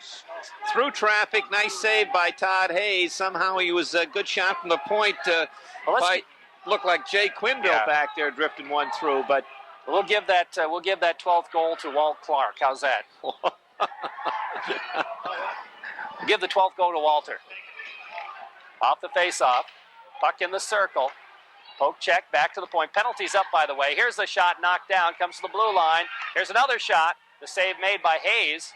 Through traffic, nice save by Todd Hayes. Somehow he was a good shot from the point. Looked like Jay Quenneville back there drifting one through. But we'll give that 12th goal to Walt Clark. How's that? Give the 12th goal to Walter. Off the face-off, puck in the circle. Poke check, back to the point. Penalty's up, by the way. Here's the shot, knocked down, comes to the blue line. Here's another shot. The save made by Hayes.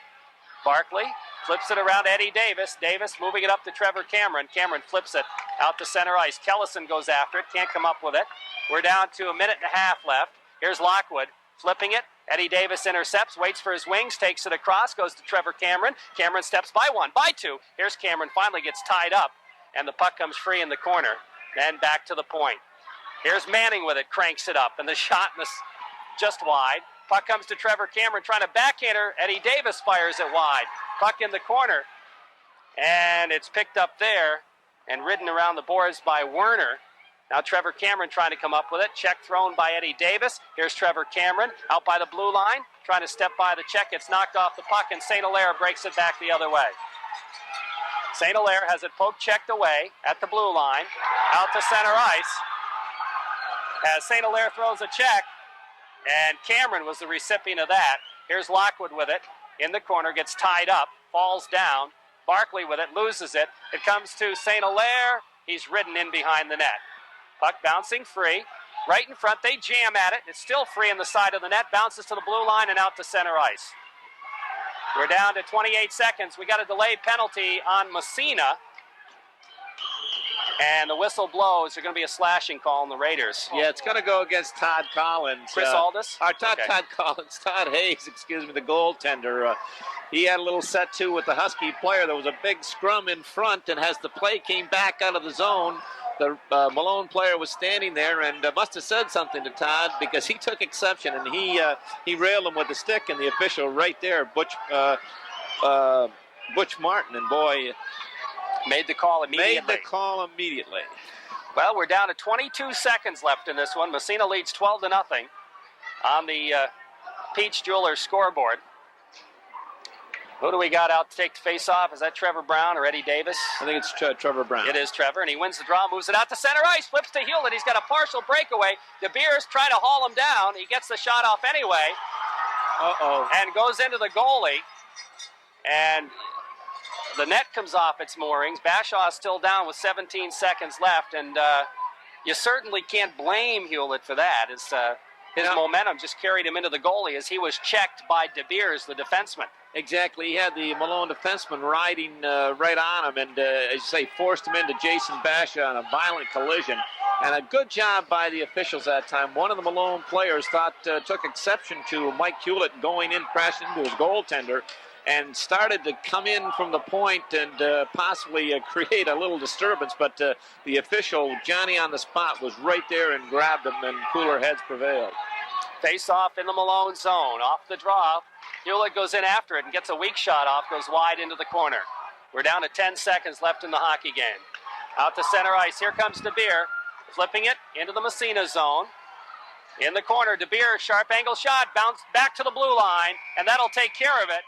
Barkley flips it around Eddie Davis. Davis moving it up to Trevor Cameron. Cameron flips it out to center ice. Kellison goes after it, can't come up with it. We're down to a minute and a half left. Here's Lockwood flipping it. Eddie Davis intercepts, waits for his wings, takes it across, goes to Trevor Cameron. Cameron steps by one, by two. Here's Cameron, finally gets tied up. And the puck comes free in the corner. Then back to the point. Here's Manning with it, cranks it up. And the shot just wide. Puck comes to Trevor Cameron trying to backhand her. Eddie Davis fires it wide. Puck in the corner. And it's picked up there and ridden around the boards by Werner. Now Trevor Cameron trying to come up with it. Check thrown by Eddie Davis. Here's Trevor Cameron out by the blue line. Trying to step by the check. It's knocked off the puck and St. Hilaire breaks it back the other way. St. Hilaire has it poke checked away at the blue line, out to center ice. As St. Hilaire throws a check, and Cameron was the recipient of that. Here's Lockwood with it, in the corner, gets tied up, falls down. Barkley with it, loses it. It comes to St. Hilaire. He's ridden in behind the net. Puck bouncing free, right in front. They jam at it. It's still free on the side of the net, bounces to the blue line and out to center ice. We're down to 28 seconds. We got a delayed penalty on Massena. And the whistle blows. There's going to be a slashing call on the Raiders. Yeah, it's going to go against Todd Collins. Chris Aldis? Todd Collins. Todd Hayes, the goaltender. He had a little set to with the Husky player. There was a big scrum in front, and as the play came back out of the zone, the Malone player was standing there and must have said something to Todd because he took exception, and he railed him with a stick, and the official right there, Butch Martin, and boy, made the call immediately. Well, we're down to 22 seconds left in this one. Massena leads 12-0 on the Peach Jewelers scoreboard. Who do we got out to take the face-off? Is that Trevor Brown or Eddie Davis? I think it's Trevor Brown. It is Trevor, and he wins the draw, moves it out to center ice, flips to Hewlett. He's got a partial breakaway. De Beers trying to haul him down. He gets the shot off anyway. And goes into the goalie. And the net comes off its moorings. Bashaw is still down with 17 seconds left, and you certainly can't blame Hewlett for that. His momentum just carried him into the goalie as he was checked by De Beers, the defenseman. Exactly. He had the Malone defenseman riding right on him and, as you say, forced him into Jason Bashaw in a violent collision. And a good job by the officials that time. One of the Malone players took exception to Mike Hewlett going in, crashing into his goaltender. and started to come in from the point and possibly create a little disturbance, but the official, Johnny on the spot, was right there and grabbed him, and cooler heads prevailed. Face off in the Malone zone. Off the draw. Hewlett goes in after it and gets a weak shot off, goes wide into the corner. We're down to 10 seconds left in the hockey game. Out to center ice. Here comes DeBeer, flipping it into the Massena zone. In the corner, DeBeer, sharp angle shot, bounce back to the blue line, and that'll take care of it.